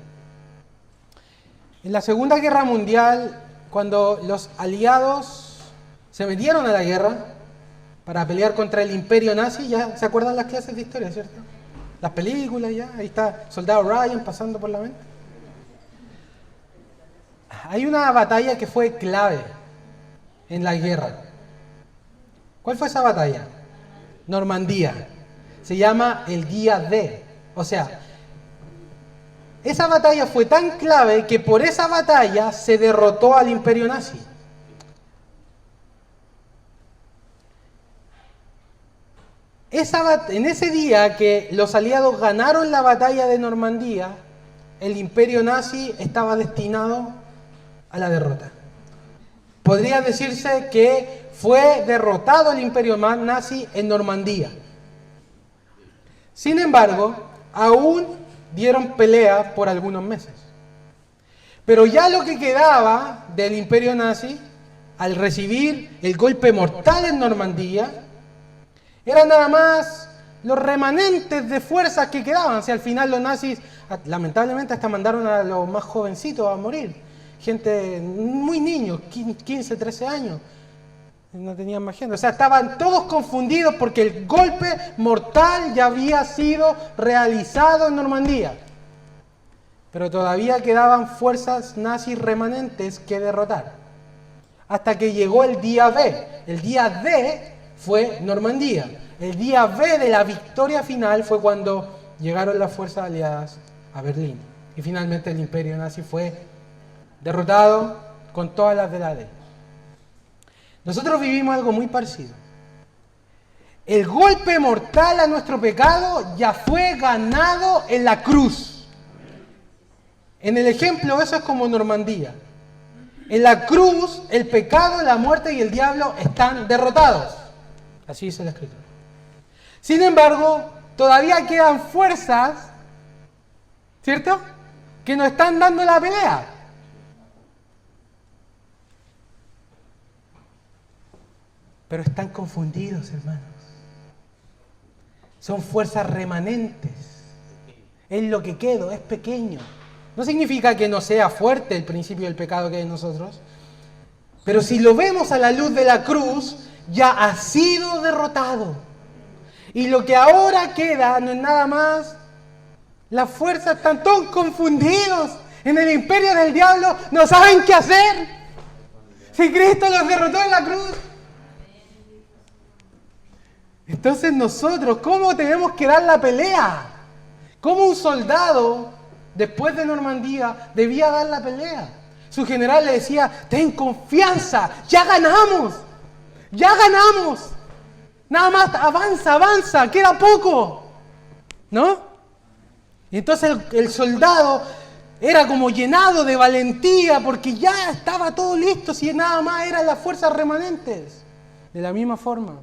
Speaker 1: En la Segunda Guerra Mundial, cuando los aliados se metieron a la guerra para pelear contra el imperio nazi, ya se acuerdan las clases de historia, ¿cierto? Las películas ya, ahí está Soldado Ryan pasando por la mente. Hay una batalla que fue clave en la guerra. ¿Cuál fue esa batalla? Normandía. Se llama el Día D. O sea, esa batalla fue tan clave que por esa batalla se derrotó al imperio nazi. En ese día que los aliados ganaron la batalla de Normandía, el imperio nazi estaba destinado a la derrota. Podría decirse que fue derrotado el imperio nazi en Normandía. Sin embargo, aún dieron pelea por algunos meses. Pero ya lo que quedaba del imperio nazi, al recibir el golpe mortal en Normandía, eran nada más los remanentes de fuerzas que quedaban. O sea, al final los nazis, lamentablemente, hasta mandaron a los más jovencitos a morir. Gente muy niños, 15, 13 años. No tenían más gente. O sea, estaban todos confundidos porque el golpe mortal ya había sido realizado en Normandía. Pero todavía quedaban fuerzas nazis remanentes que derrotar. Hasta que llegó el día B. El día D fue Normandía. El día B de la victoria final fue cuando llegaron las fuerzas aliadas a Berlín. Y finalmente el imperio nazi fue derrotado con todas las de la D. Nosotros vivimos algo muy parecido. El golpe mortal a nuestro pecado ya fue ganado en la cruz. En el ejemplo, eso es como Normandía. En la cruz, el pecado, la muerte y el diablo están derrotados. Así dice la Escritura. Sin embargo, todavía quedan fuerzas, ¿cierto?, que nos están dando la pelea. Pero están confundidos, hermanos. Son fuerzas remanentes. Es lo que quedó, es pequeño. No significa que no sea fuerte el principio del pecado que hay en nosotros, pero si lo vemos a la luz de la cruz, ya ha sido derrotado. Y lo que ahora queda no es nada más. Las fuerzas están todos confundidos en el imperio del diablo, no saben qué hacer. Si Cristo los derrotó en la cruz. Entonces nosotros, ¿cómo tenemos que dar la pelea? ¿Cómo un soldado, después de Normandía, debía dar la pelea? Su general le decía, ten confianza, ya ganamos, nada más avanza, queda poco, ¿no? Y entonces el soldado era como llenado de valentía porque ya estaba todo listo, si nada más eran las fuerzas remanentes. De la misma forma,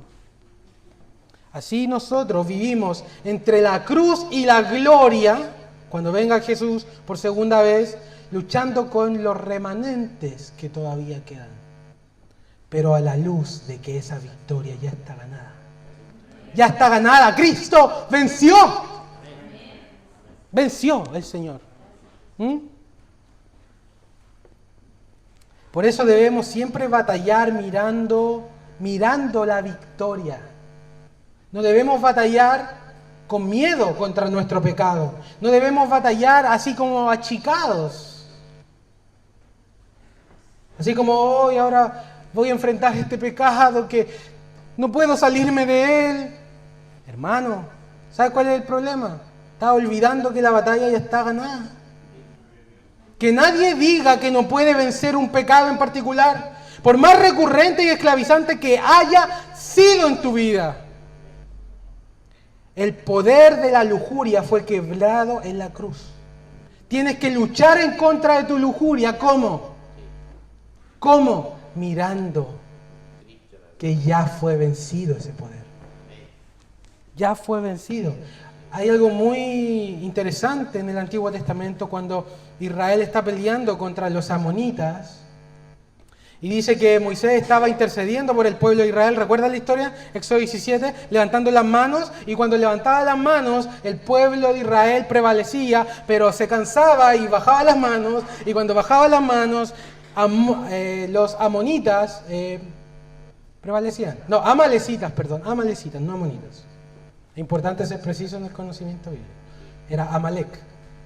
Speaker 1: así nosotros vivimos entre la cruz y la gloria, cuando venga Jesús por segunda vez, luchando con los remanentes que todavía quedan, pero a la luz de que esa victoria ya está ganada. Ya está ganada, Cristo venció. Venció el Señor. Por eso debemos siempre batallar mirando la victoria. No debemos batallar con miedo contra nuestro pecado. No debemos batallar así como achicados. Así como hoy, ahora voy a enfrentar este pecado que no puedo salirme de él. Hermano, ¿sabe cuál es el problema? Está olvidando que la batalla ya está ganada. Que nadie diga que no puede vencer un pecado en particular, por más recurrente y esclavizante que haya sido en tu vida. El poder de la lujuria fue quebrado en la cruz. Tienes que luchar en contra de tu lujuria. ¿Cómo? ¿Cómo? Mirando que ya fue vencido ese poder. Ya fue vencido. Hay algo muy interesante en el Antiguo Testamento cuando Israel está peleando contra los amonitas. Y dice que Moisés estaba intercediendo por el pueblo de Israel. ¿Recuerdan la historia? Éxodo 17, levantando las manos. Y cuando levantaba las manos, el pueblo de Israel prevalecía, pero se cansaba y bajaba las manos. Y cuando bajaba las manos, los amonitas prevalecían. No, amalecitas, no amonitas. Es importante ser preciso en el conocimiento bíblico. Era Amalek,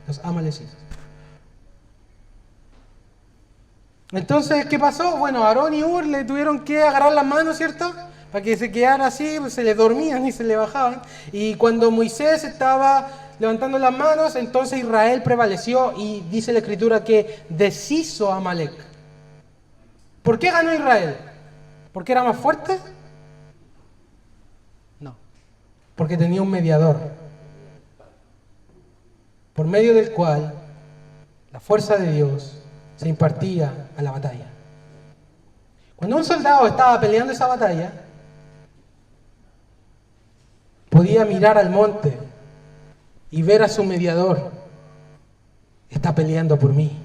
Speaker 1: los amalecitas. Entonces, ¿qué pasó? Bueno, Aarón y Hur le tuvieron que agarrar las manos, ¿cierto? Para que se quedara así, pues se le dormían y se le bajaban. Y cuando Moisés estaba levantando las manos, entonces Israel prevaleció y dice la Escritura que deshizo a Amalek. ¿Por qué ganó Israel? ¿Porque era más fuerte? No, porque tenía un mediador, por medio del cual la fuerza de Dios se impartía a la batalla. Cuando un soldado estaba peleando esa batalla, podía mirar al monte y ver a su mediador. Está peleando por mí.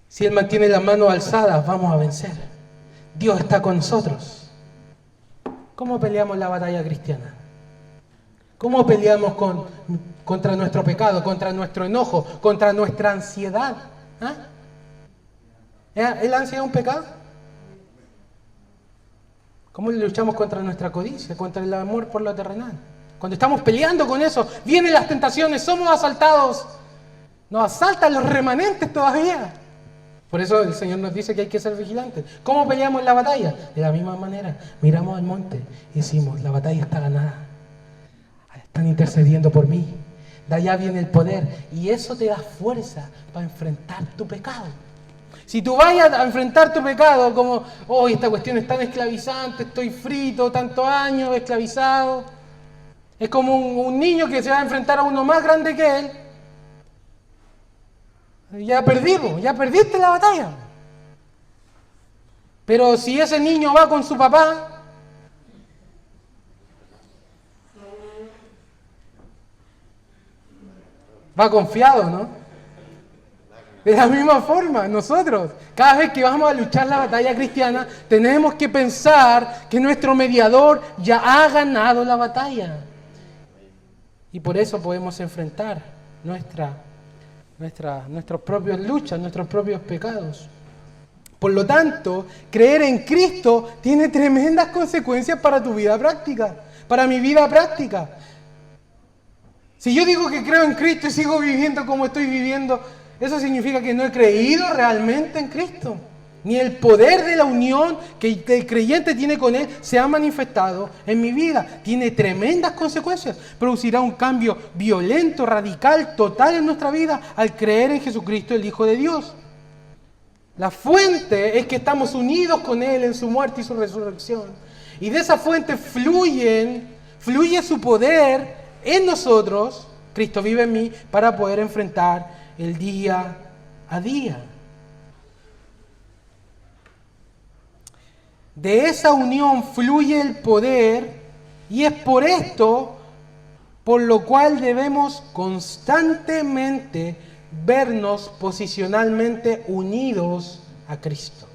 Speaker 1: Si él mantiene las manos alzadas, vamos a vencer. Dios está con nosotros. ¿Cómo peleamos la batalla cristiana? ¿Cómo peleamos contra nuestro pecado, contra nuestro enojo, contra nuestra ansiedad? ¿Ah? ¿Es la ansiedad un pecado? ¿Cómo luchamos contra nuestra codicia, contra el amor por lo terrenal? Cuando estamos peleando con eso, vienen las tentaciones, somos asaltados. Nos asaltan los remanentes todavía. Por eso el Señor nos dice que hay que ser vigilantes. ¿Cómo peleamos en la batalla? De la misma manera, miramos al monte y decimos, la batalla está ganada. Están intercediendo por mí. De allá viene el poder. Y eso te da fuerza para enfrentar tu pecado. Si tú vayas a enfrentar tu pecado como, oh, esta cuestión es tan esclavizante, estoy frito, tantos años esclavizado. Es como un niño que se va a enfrentar a uno más grande que él. Ya perdimos, ya perdiste la batalla. Pero si ese niño va con su papá, va confiado, ¿no? De la misma forma, nosotros, cada vez que vamos a luchar la batalla cristiana, tenemos que pensar que nuestro mediador ya ha ganado la batalla. Y por eso podemos enfrentar nuestras propias luchas, nuestros propios pecados. Por lo tanto, creer en Cristo tiene tremendas consecuencias para tu vida práctica, para mi vida práctica. Si yo digo que creo en Cristo y sigo viviendo como estoy viviendo, eso significa que no he creído realmente en Cristo. Ni el poder de la unión que el creyente tiene con Él se ha manifestado en mi vida. Tiene tremendas consecuencias. Producirá un cambio violento, radical, total en nuestra vida al creer en Jesucristo, el Hijo de Dios. La fuente es que estamos unidos con Él en su muerte y su resurrección. Y de esa fuente fluye su poder en nosotros. Cristo vive en mí para poder enfrentar el día a día. De esa unión fluye el poder y es por esto por lo cual debemos constantemente vernos posicionalmente unidos a Cristo.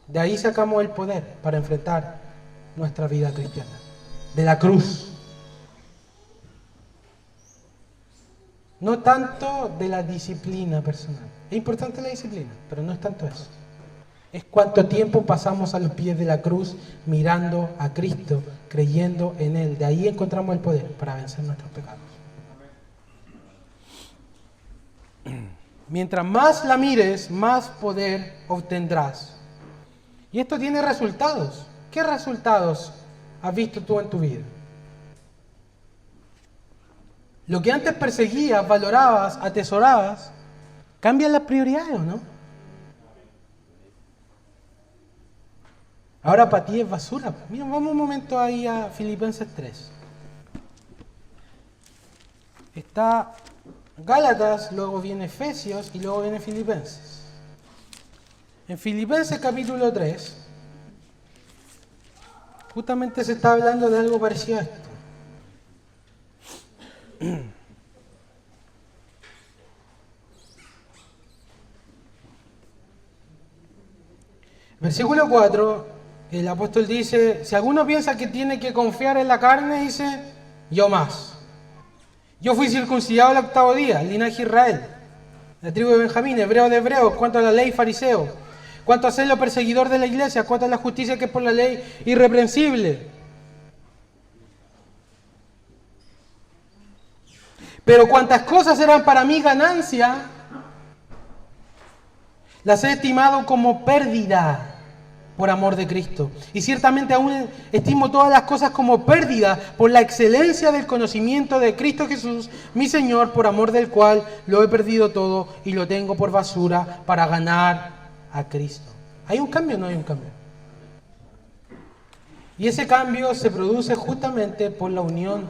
Speaker 1: De ahí sacamos el poder para enfrentar nuestra vida cristiana, de la cruz. No tanto de la disciplina personal. Es importante la disciplina, pero no es tanto eso. Es cuánto tiempo pasamos a los pies de la cruz mirando a Cristo, creyendo en Él. De ahí encontramos el poder para vencer nuestros pecados. Mientras más la mires, más poder obtendrás. Y esto tiene resultados. ¿Qué resultados has visto tú en tu vida? Lo que antes perseguías, valorabas, atesorabas, cambian las prioridades, ¿o no? Ahora para ti es basura. Mira, vamos un momento ahí a Filipenses 3. Está Gálatas, luego viene Efesios y luego viene Filipenses. En Filipenses capítulo 3, justamente se está hablando de algo parecido a esto. Versículo 4. El apóstol dice, si alguno piensa que tiene que confiar en la carne, dice, yo más. Yo fui circuncidado el 8º día, el linaje de Israel, la tribu de Benjamín, hebreo de hebreos, cuanto a la ley fariseo, cuanto a ser lo perseguidor de la iglesia, cuanto a la justicia que es por la ley irreprensible. Pero cuantas cosas eran para mí ganancia, las he estimado como pérdida por amor de Cristo. Y ciertamente aún estimo todas las cosas como pérdida por la excelencia del conocimiento de Cristo Jesús, mi Señor, por amor del cual lo he perdido todo y lo tengo por basura para ganar a Cristo. ¿Hay un cambio o no hay un cambio? Y ese cambio se produce justamente por la unión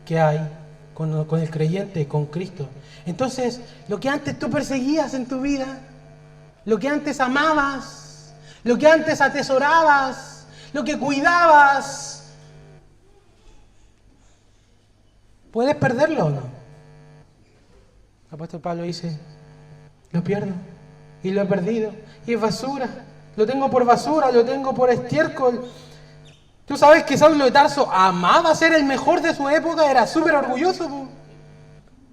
Speaker 1: que hay con el creyente, con Cristo. Entonces, lo que antes tú perseguías en tu vida, lo que antes amabas, lo que antes atesorabas, lo que cuidabas, ¿puedes perderlo o no? El apóstol Pablo dice, lo pierdo y lo he perdido y es basura, lo tengo por basura, lo tengo por estiércol. Tú sabes que Saulo de Tarso amaba ser el mejor de su época, era súper orgulloso, po.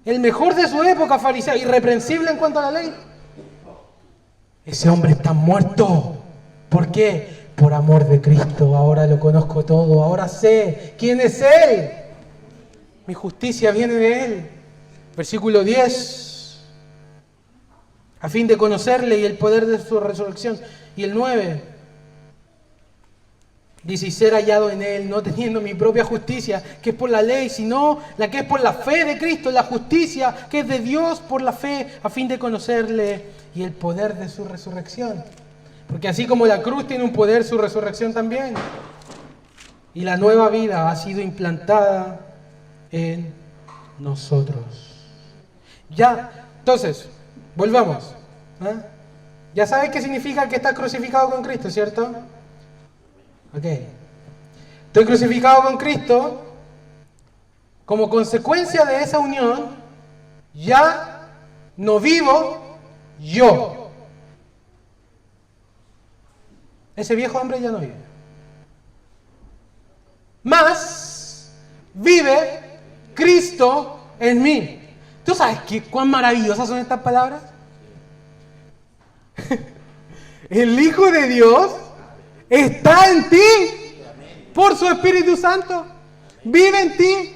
Speaker 1: El mejor de su época, fariseo, irreprensible en cuanto a la ley. Ese hombre está muerto. ¿Por qué? por amor de Cristo, ahora lo conozco todo, ahora sé quién es Él. Mi justicia viene de Él. Versículo 10. A fin de conocerle y el poder de su resurrección. Y el 9. Dice, y ser hallado en Él, no teniendo mi propia justicia, que es por la ley, sino la que es por la fe de Cristo, la justicia que es de Dios por la fe, a fin de conocerle y el poder de su resurrección. Porque así como la cruz tiene un poder, su resurrección también. Y la nueva vida ha sido implantada en nosotros. Ya, entonces, volvamos. Ya sabes qué significa que estás crucificado con Cristo, ¿cierto? Ok. Estoy crucificado con Cristo. Como consecuencia de esa unión, ya no vivo yo. Ese viejo hombre ya no vive. Más vive Cristo en mí. ¿Tú sabes cuán maravillosas son estas palabras? El Hijo de Dios está en ti por su Espíritu Santo. Vive en ti.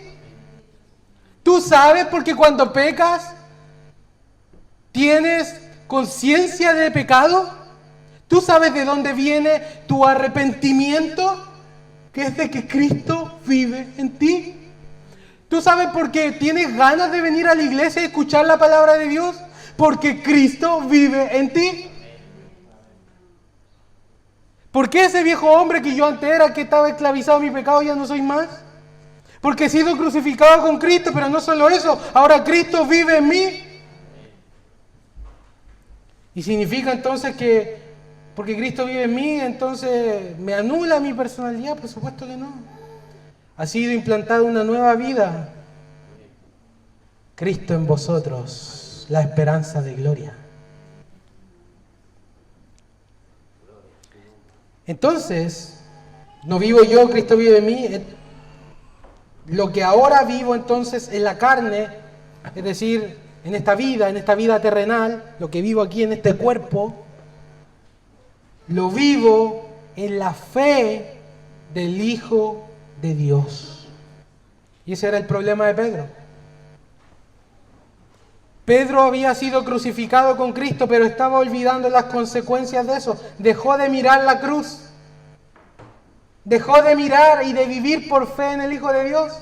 Speaker 1: Tú sabes porque cuando pecas tienes conciencia de pecado. Tú sabes de dónde viene tu arrepentimiento, que es de que Cristo vive en ti. Tú sabes por qué tienes ganas de venir a la iglesia y escuchar la palabra de Dios, porque Cristo vive en ti. ¿Por qué ese viejo hombre que yo antes era, que estaba esclavizado a mi pecado, ya no soy más? Porque he sido crucificado con Cristo, pero no solo eso, ahora Cristo vive en mí. Y significa entonces que, porque Cristo vive en mí, entonces me anula mi personalidad. Por supuesto que no. Ha sido implantada una nueva vida. Cristo en vosotros, la esperanza de gloria. Entonces, no vivo yo, Cristo vive en mí. Lo que ahora vivo entonces en la carne, es decir, en esta vida terrenal, lo que vivo aquí en este cuerpo, lo vivo en la fe del Hijo de Dios. Y ese era el problema de Pedro. Pedro había sido crucificado con Cristo, pero estaba olvidando las consecuencias de eso. Dejó de mirar la cruz. Dejó de mirar y de vivir por fe en el Hijo de Dios.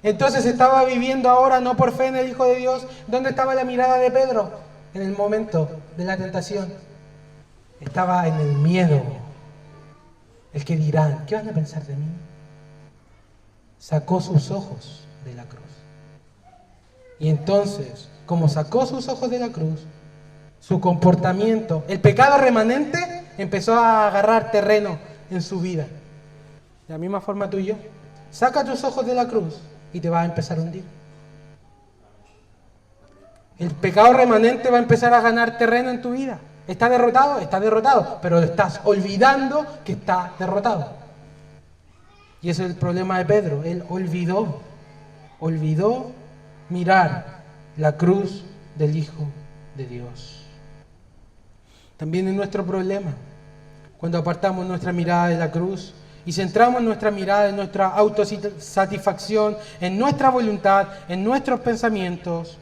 Speaker 1: Entonces estaba viviendo ahora no por fe en el Hijo de Dios. ¿Dónde estaba la mirada de Pedro? En el momento de la tentación. Estaba en el miedo. El que dirán, ¿qué van a pensar de mí? Sacó sus ojos de la cruz. Y entonces, como sacó sus ojos de la cruz, su comportamiento, el pecado remanente, empezó a agarrar terreno en su vida. De la misma forma tú y yo. Saca tus ojos de la cruz y te vas a empezar a hundir. El pecado remanente va a empezar a ganar terreno en tu vida. ¿Está derrotado? Está derrotado, pero estás olvidando que está derrotado. Y ese es el problema de Pedro. Él olvidó mirar la cruz del Hijo de Dios. También es nuestro problema cuando apartamos nuestra mirada de la cruz y centramos nuestra mirada en nuestra autosatisfacción, en nuestra voluntad, en nuestros pensamientos.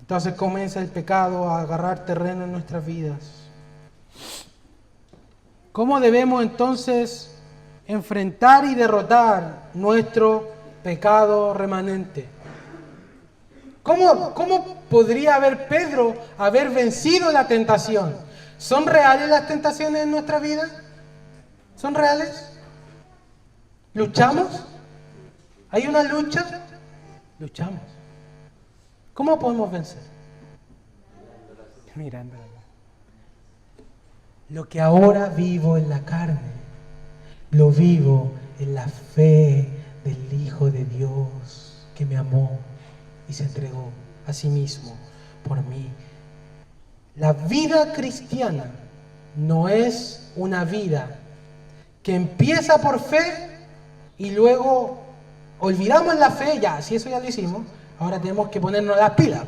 Speaker 1: Entonces comienza el pecado a agarrar terreno en nuestras vidas. ¿Cómo debemos entonces enfrentar y derrotar nuestro pecado remanente? ¿Cómo podría Pedro haber vencido la tentación? ¿Son reales las tentaciones en nuestra vida? ¿Son reales? ¿Luchamos? ¿Hay una lucha? Luchamos. ¿Cómo podemos vencer? Mirándola. Lo que ahora vivo en la carne, lo vivo en la fe del Hijo de Dios que me amó y se entregó a sí mismo por mí. La vida cristiana no es una vida que empieza por fe y luego olvidamos la fe, ya, si eso ya lo hicimos, ahora tenemos que ponernos las pilas.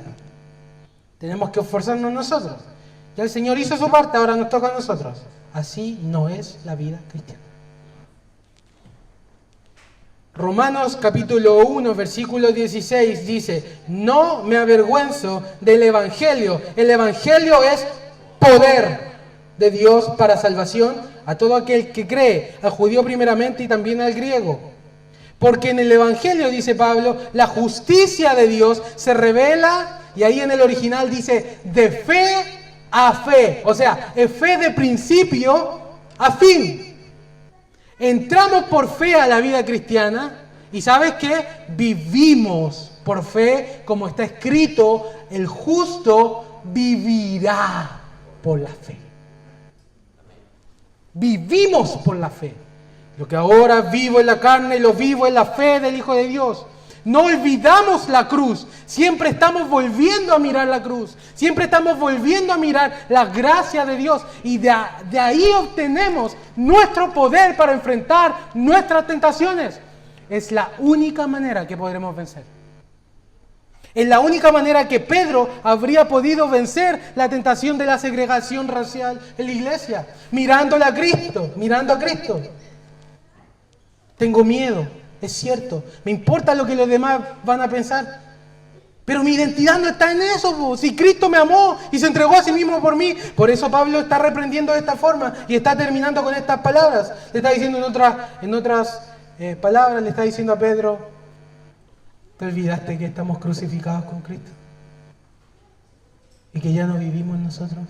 Speaker 1: Tenemos que esforzarnos nosotros. Ya el Señor hizo su parte, ahora nos toca a nosotros. Así no es la vida cristiana. Romanos capítulo 1, versículo 16 dice: no me avergüenzo del Evangelio. El Evangelio es poder de Dios para salvación a todo aquel que cree, al judío primeramente y también al griego. Porque en el Evangelio, dice Pablo, la justicia de Dios se revela, y ahí en el original dice, de fe a fe. O sea, es fe de principio a fin. Entramos por fe a la vida cristiana y ¿sabes qué? Vivimos por fe, como está escrito, el justo vivirá por la fe. Vivimos por la fe. Lo que ahora vivo en la carne, lo vivo en la fe del Hijo de Dios. No olvidamos la cruz. Siempre estamos volviendo a mirar la cruz. Siempre estamos volviendo a mirar la gracia de Dios. Y de ahí obtenemos nuestro poder para enfrentar nuestras tentaciones. Es la única manera que podremos vencer. Es la única manera que Pedro habría podido vencer la tentación de la segregación racial en la iglesia. Mirando a Cristo. Tengo miedo. Es cierto, me importa lo que los demás van a pensar, pero mi identidad no está en eso. Si Cristo me amó y se entregó a sí mismo por mí, por eso Pablo está reprendiendo de esta forma y está terminando con estas palabras. Le está diciendo en otras palabras, le está diciendo a Pedro: ¿te olvidaste que estamos crucificados con Cristo? Y que ya no vivimos nosotros.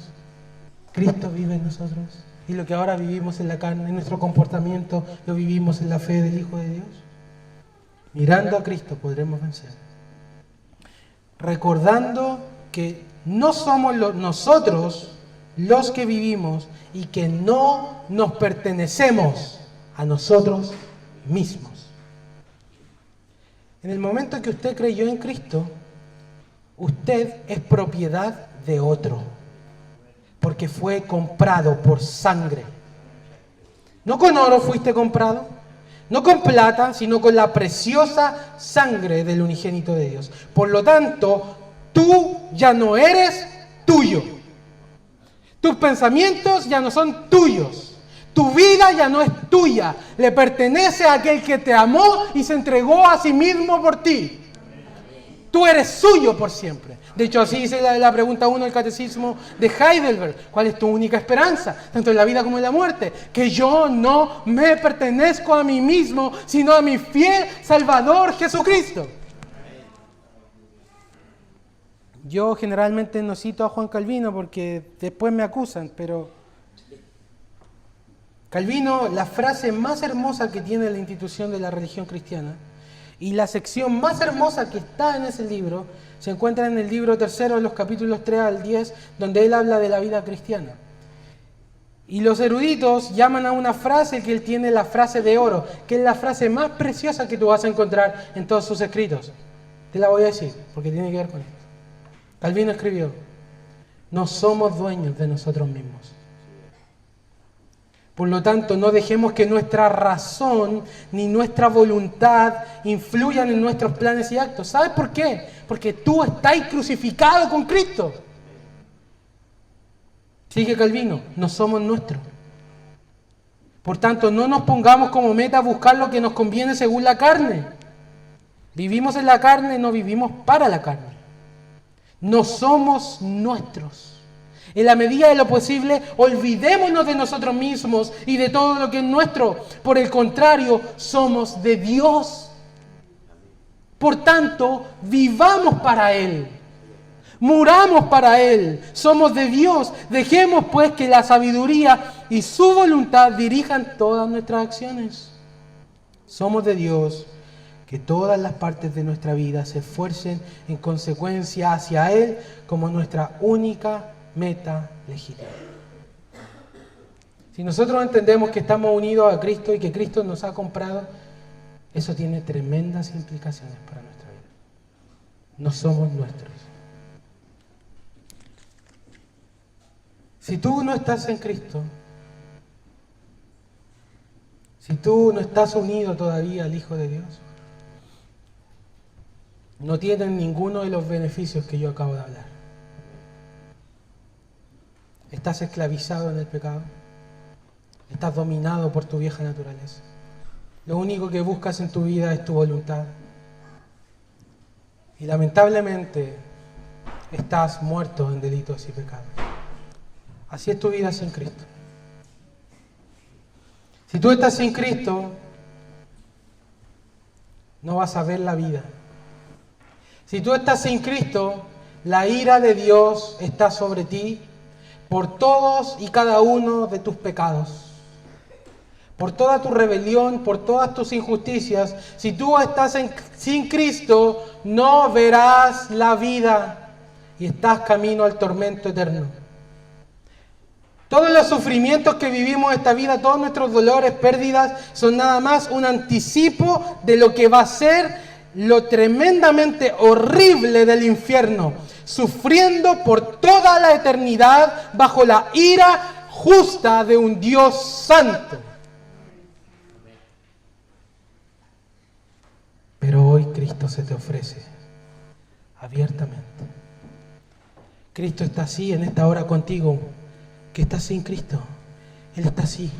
Speaker 1: Cristo vive en nosotros. Y lo que ahora vivimos en la carne, en nuestro comportamiento, lo vivimos en la fe del Hijo de Dios. Mirando a Cristo podremos vencer. Recordando que no somos nosotros los que vivimos y que no nos pertenecemos a nosotros mismos. En el momento en que usted creyó en Cristo, usted es propiedad de otro, porque fue comprado por sangre. No con oro fuiste comprado, no con plata, sino con la preciosa sangre del unigénito de Dios. Por lo tanto, tú ya no eres tuyo. Tus pensamientos ya no son tuyos. Tu vida ya no es tuya. Le pertenece a aquel que te amó y se entregó a sí mismo por ti. Tú eres suyo por siempre. De hecho, así dice la pregunta 1 del Catecismo de Heidelberg. ¿Cuál es tu única esperanza, tanto en la vida como en la muerte? Que yo no me pertenezco a mí mismo, sino a mi fiel Salvador Jesucristo. Yo generalmente no cito a Juan Calvino porque después me acusan, pero Calvino, la frase más hermosa que tiene la institución de la religión cristiana, y la sección más hermosa que está en ese libro se encuentra en el libro 3, los capítulos 3 al 10, donde él habla de la vida cristiana. Y los eruditos llaman a una frase que él tiene la frase de oro, que es la frase más preciosa que tú vas a encontrar en todos sus escritos. Te la voy a decir, porque tiene que ver con esto. Calvino escribió: no somos dueños de nosotros mismos. Por lo tanto, no dejemos que nuestra razón ni nuestra voluntad influyan en nuestros planes y actos. ¿Sabes por qué? Porque tú estás crucificado con Cristo. Sigue Calvino: no somos nuestros. Por tanto, no nos pongamos como meta buscar lo que nos conviene según la carne. Vivimos en la carne, no vivimos para la carne. No somos nuestros. En la medida de lo posible, olvidémonos de nosotros mismos y de todo lo que es nuestro. Por el contrario, somos de Dios. Por tanto, vivamos para Él. Muramos para Él. Somos de Dios. Dejemos pues que la sabiduría y su voluntad dirijan todas nuestras acciones. Somos de Dios. Que todas las partes de nuestra vida se esfuercen en consecuencia hacia Él como nuestra única meta legítima. Si nosotros entendemos que estamos unidos a Cristo y que Cristo nos ha comprado, eso tiene tremendas implicaciones para nuestra vida. No somos nuestros. Si tú no estás en Cristo, si tú no estás unido todavía al Hijo de Dios, no tienes ninguno de los beneficios que yo acabo de hablar. Estás esclavizado en el pecado. estás dominado por tu vieja naturaleza. Lo único que buscas en tu vida es tu voluntad. Y lamentablemente estás muerto en delitos y pecados. Así es tu vida sin Cristo. Si tú estás sin Cristo, no vas a ver la vida. Si tú estás sin Cristo, la ira de Dios está sobre ti por todos y cada uno de tus pecados, por toda tu rebelión, por todas tus injusticias. Si tú estás sin Cristo, no verás la vida y estás camino al tormento eterno. Todos los sufrimientos que vivimos en esta vida, todos nuestros dolores, pérdidas, son nada más un anticipo de lo que va a ser lo tremendamente horrible del infierno, sufriendo por toda la eternidad bajo la ira justa de un Dios santo. Pero hoy Cristo se te ofrece abiertamente. Cristo está así en esta hora contigo, que estás sin Cristo. Él está así.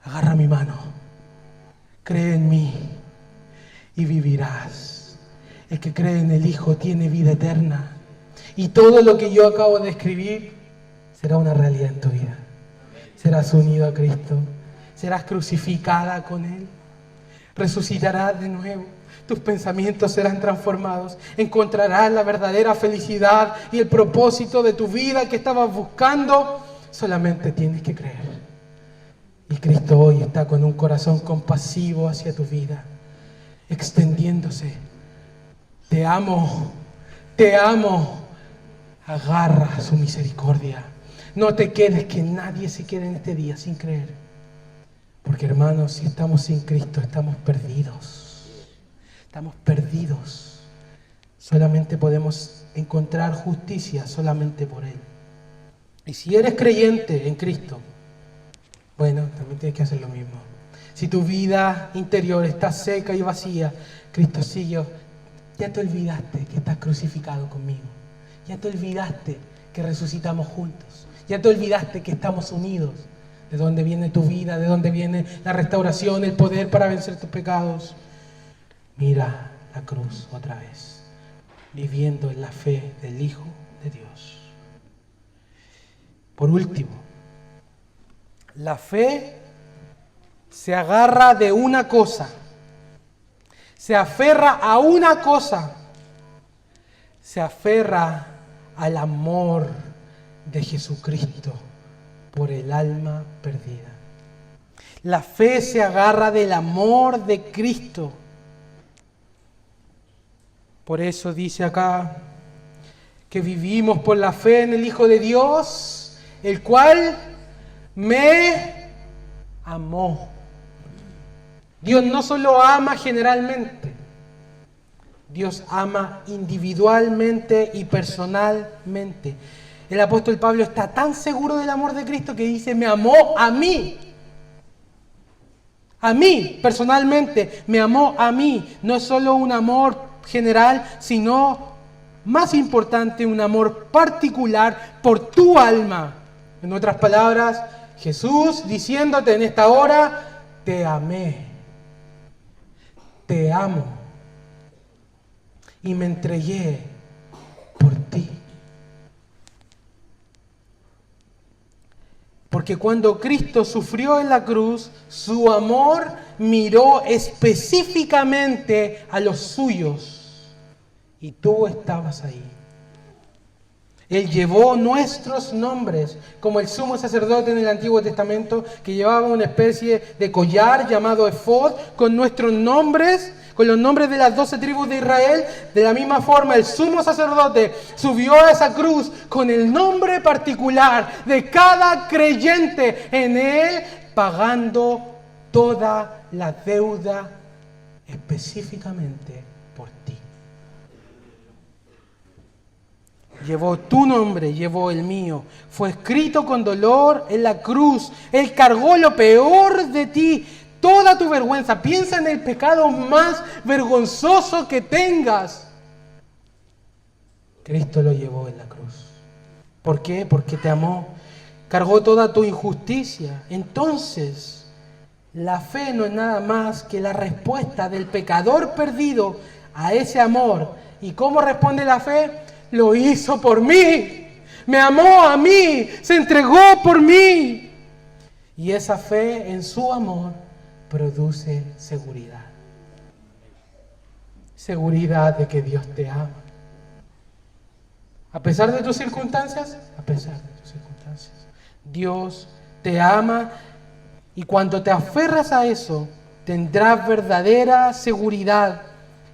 Speaker 1: Agarra mi mano, cree en mí y vivirás. El que cree en el Hijo tiene vida eterna. Y todo lo que yo acabo de escribir será una realidad en tu vida. Serás unido a Cristo, serás crucificada con Él, resucitarás de nuevo. Tus pensamientos serán transformados. Encontrarás la verdadera felicidad y el propósito de tu vida que estabas buscando. Solamente tienes que creer. Y Cristo hoy está con un corazón compasivo hacia tu vida, extendiéndose. Te amo, te amo. Agarra su misericordia. No te quedes, que nadie se quede en este día sin creer. Porque hermanos, si estamos sin Cristo, estamos perdidos. Estamos perdidos. Solamente podemos encontrar justicia solamente por Él. Y si eres creyente en Cristo, bueno, también tienes que hacer lo mismo. Si tu vida interior está seca y vacía, Cristo sigue. Ya te olvidaste que estás crucificado conmigo. Ya te olvidaste que resucitamos juntos. Ya te olvidaste que estamos unidos. ¿De dónde viene tu vida? ¿De dónde viene la restauración, el poder para vencer tus pecados? Mira la cruz otra vez, viviendo en la fe del Hijo de Dios. Por último, la fe se agarra de una cosa, se aferra a una cosa, se aferra al amor de Jesucristo por el alma perdida. La fe se agarra del amor de Cristo. Por eso dice acá que vivimos por la fe en el Hijo de Dios, el cual me amó. Dios no solo ama generalmente, Dios ama individualmente y personalmente. El apóstol Pablo está tan seguro del amor de Cristo que dice, me amó a mí. A mí, personalmente, me amó a mí. No es solo un amor general, sino, más importante, un amor particular por tu alma. En otras palabras, Jesús diciéndote en esta hora, te amé, te amo y me entregué por ti. Porque cuando Cristo sufrió en la cruz, su amor miró específicamente a los suyos. Y tú estabas ahí. Él llevó nuestros nombres, como el sumo sacerdote en el Antiguo Testamento, que llevaba una especie de collar llamado efod, con nuestros nombres, con los nombres de las 12 tribus de Israel. De la misma forma, el sumo sacerdote subió a esa cruz con el nombre particular de cada creyente en él, pagando toda la deuda específicamente por ti. Llevó tu nombre, llevó el mío. Fue escrito con dolor en la cruz. Él cargó lo peor de ti, toda tu vergüenza. Piensa en el pecado más vergonzoso que tengas. Cristo lo llevó en la cruz. ¿Por qué? Porque te amó. cargó toda tu injusticia. Entonces, la fe no es nada más que la respuesta del pecador perdido a ese amor. ¿Y cómo responde la fe? Lo hizo por mí, me amó a mí, se entregó por mí. Y esa fe en su amor produce seguridad. Seguridad de que Dios te ama. A pesar de tus circunstancias, a pesar de tus circunstancias, Dios te ama, y cuando te aferras a eso, tendrás verdadera seguridad.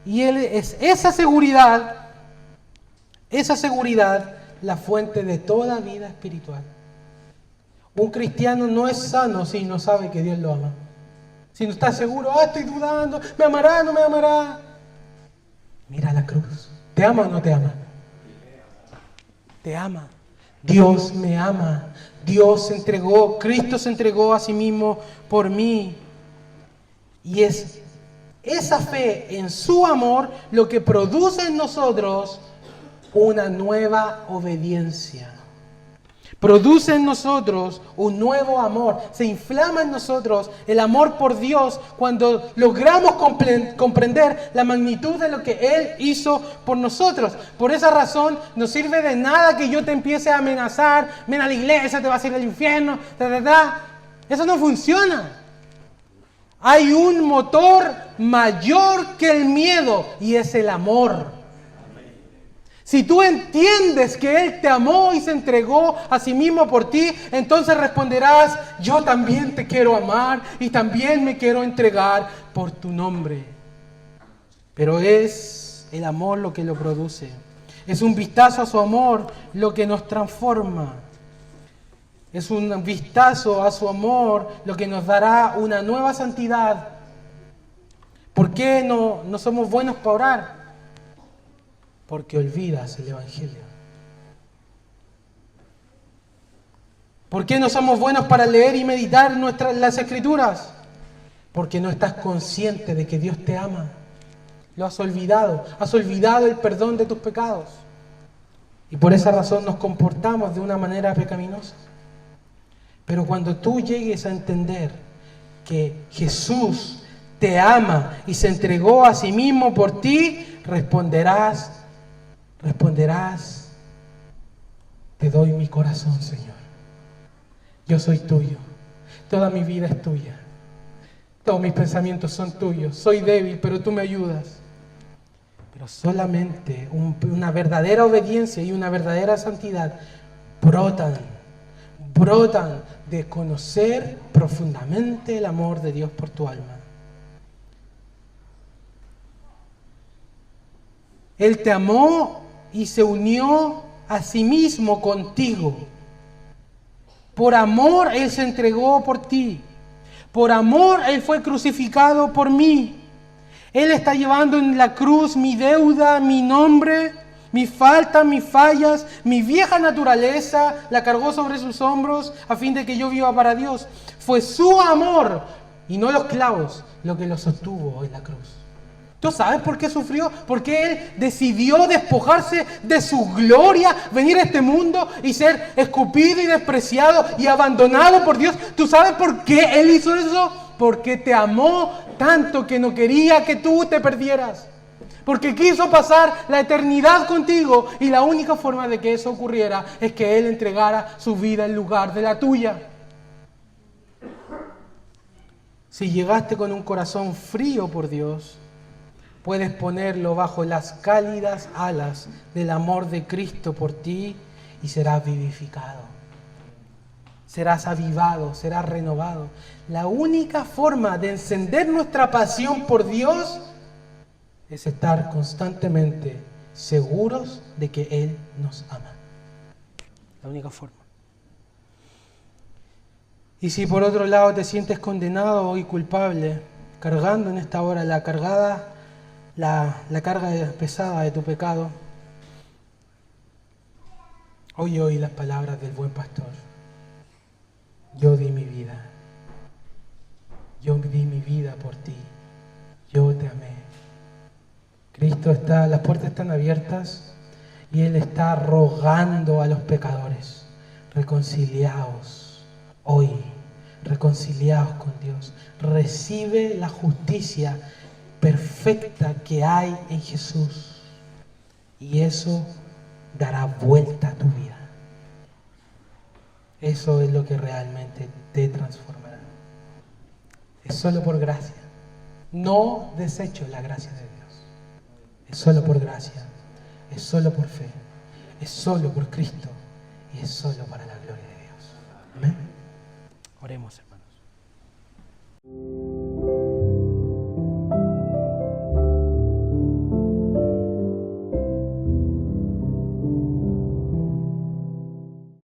Speaker 1: Y Él es esa seguridad la fuente de toda vida espiritual. Un cristiano no es sano si no sabe que Dios lo ama. Si no está seguro, estoy dudando, ¿me amará, no me amará? Mira la cruz. ¿Te ama o no te ama? Te ama. Dios me ama. Dios se entregó, Cristo se entregó a sí mismo por mí. Y es esa fe en su amor lo que produce en nosotros una nueva obediencia. Produce en nosotros un nuevo amor. Se inflama en nosotros el amor por Dios cuando logramos comprender la magnitud de lo que Él hizo por nosotros. Por esa razón, no sirve de nada que yo te empiece a amenazar. Ven a la iglesia, te vas a ir al infierno. Eso no funciona. Hay un motor mayor que el miedo y es el amor. Si tú entiendes que Él te amó y se entregó a sí mismo por ti, entonces responderás, yo también te quiero amar y también me quiero entregar por tu nombre. Pero es el amor lo que lo produce. Es un vistazo a su amor lo que nos transforma. Es un vistazo a su amor lo que nos dará una nueva santidad. ¿Por qué no somos buenos para orar? Porque olvidas el Evangelio. ¿Por qué no somos buenos para leer y meditar las Escrituras? Porque no estás consciente de que Dios te ama. Lo has olvidado. Has olvidado el perdón de tus pecados. Y por esa razón nos comportamos de una manera pecaminosa. Pero cuando tú llegues a entender que Jesús te ama y se entregó a sí mismo por ti, responderás, te doy mi corazón, Señor. Yo soy tuyo. Toda mi vida es tuya. Todos mis pensamientos son tuyos. Soy débil, pero tú me ayudas. Pero solamente una verdadera obediencia y una verdadera santidad brotan de conocer profundamente el amor de Dios por tu alma. Él te amó y se unió a sí mismo contigo. Por amor Él se entregó por ti. Por amor Él fue crucificado por mí. Él está llevando en la cruz mi deuda, mi nombre, mi falta, mis fallas, mi vieja naturaleza, la cargó sobre sus hombros a fin de que yo viva para Dios. Fue su amor y no los clavos lo que lo sostuvo en la cruz. ¿Tú sabes por qué sufrió? Porque Él decidió despojarse de su gloria, venir a este mundo y ser escupido y despreciado y abandonado por Dios. ¿Tú sabes por qué Él hizo eso? Porque te amó tanto que no quería que tú te perdieras. Porque quiso pasar la eternidad contigo y la única forma de que eso ocurriera es que Él entregara su vida en lugar de la tuya. Si llegaste con un corazón frío por Dios, puedes ponerlo bajo las cálidas alas del amor de Cristo por ti y serás vivificado. Serás avivado, serás renovado. La única forma de encender nuestra pasión por Dios es estar constantemente seguros de que Él nos ama. La única forma. Y si por otro lado te sientes condenado y culpable, cargando en esta hora la carga pesada de tu pecado, oye hoy las palabras del buen pastor. Yo di mi vida. Yo di mi vida por ti. Yo te amé. Cristo está, las puertas están abiertas y Él está rogando a los pecadores. reconciliaos hoy, reconciliaos con Dios. Recibe la justicia perfecta que hay en Jesús y eso dará vuelta a tu vida. Eso es lo que realmente te transformará. Es solo por gracia. No desecho la gracia de Dios. Es solo por gracia. Es solo por fe. Es solo por Cristo. Y es solo para la gloria de Dios. Amén. Oremos, hermanos.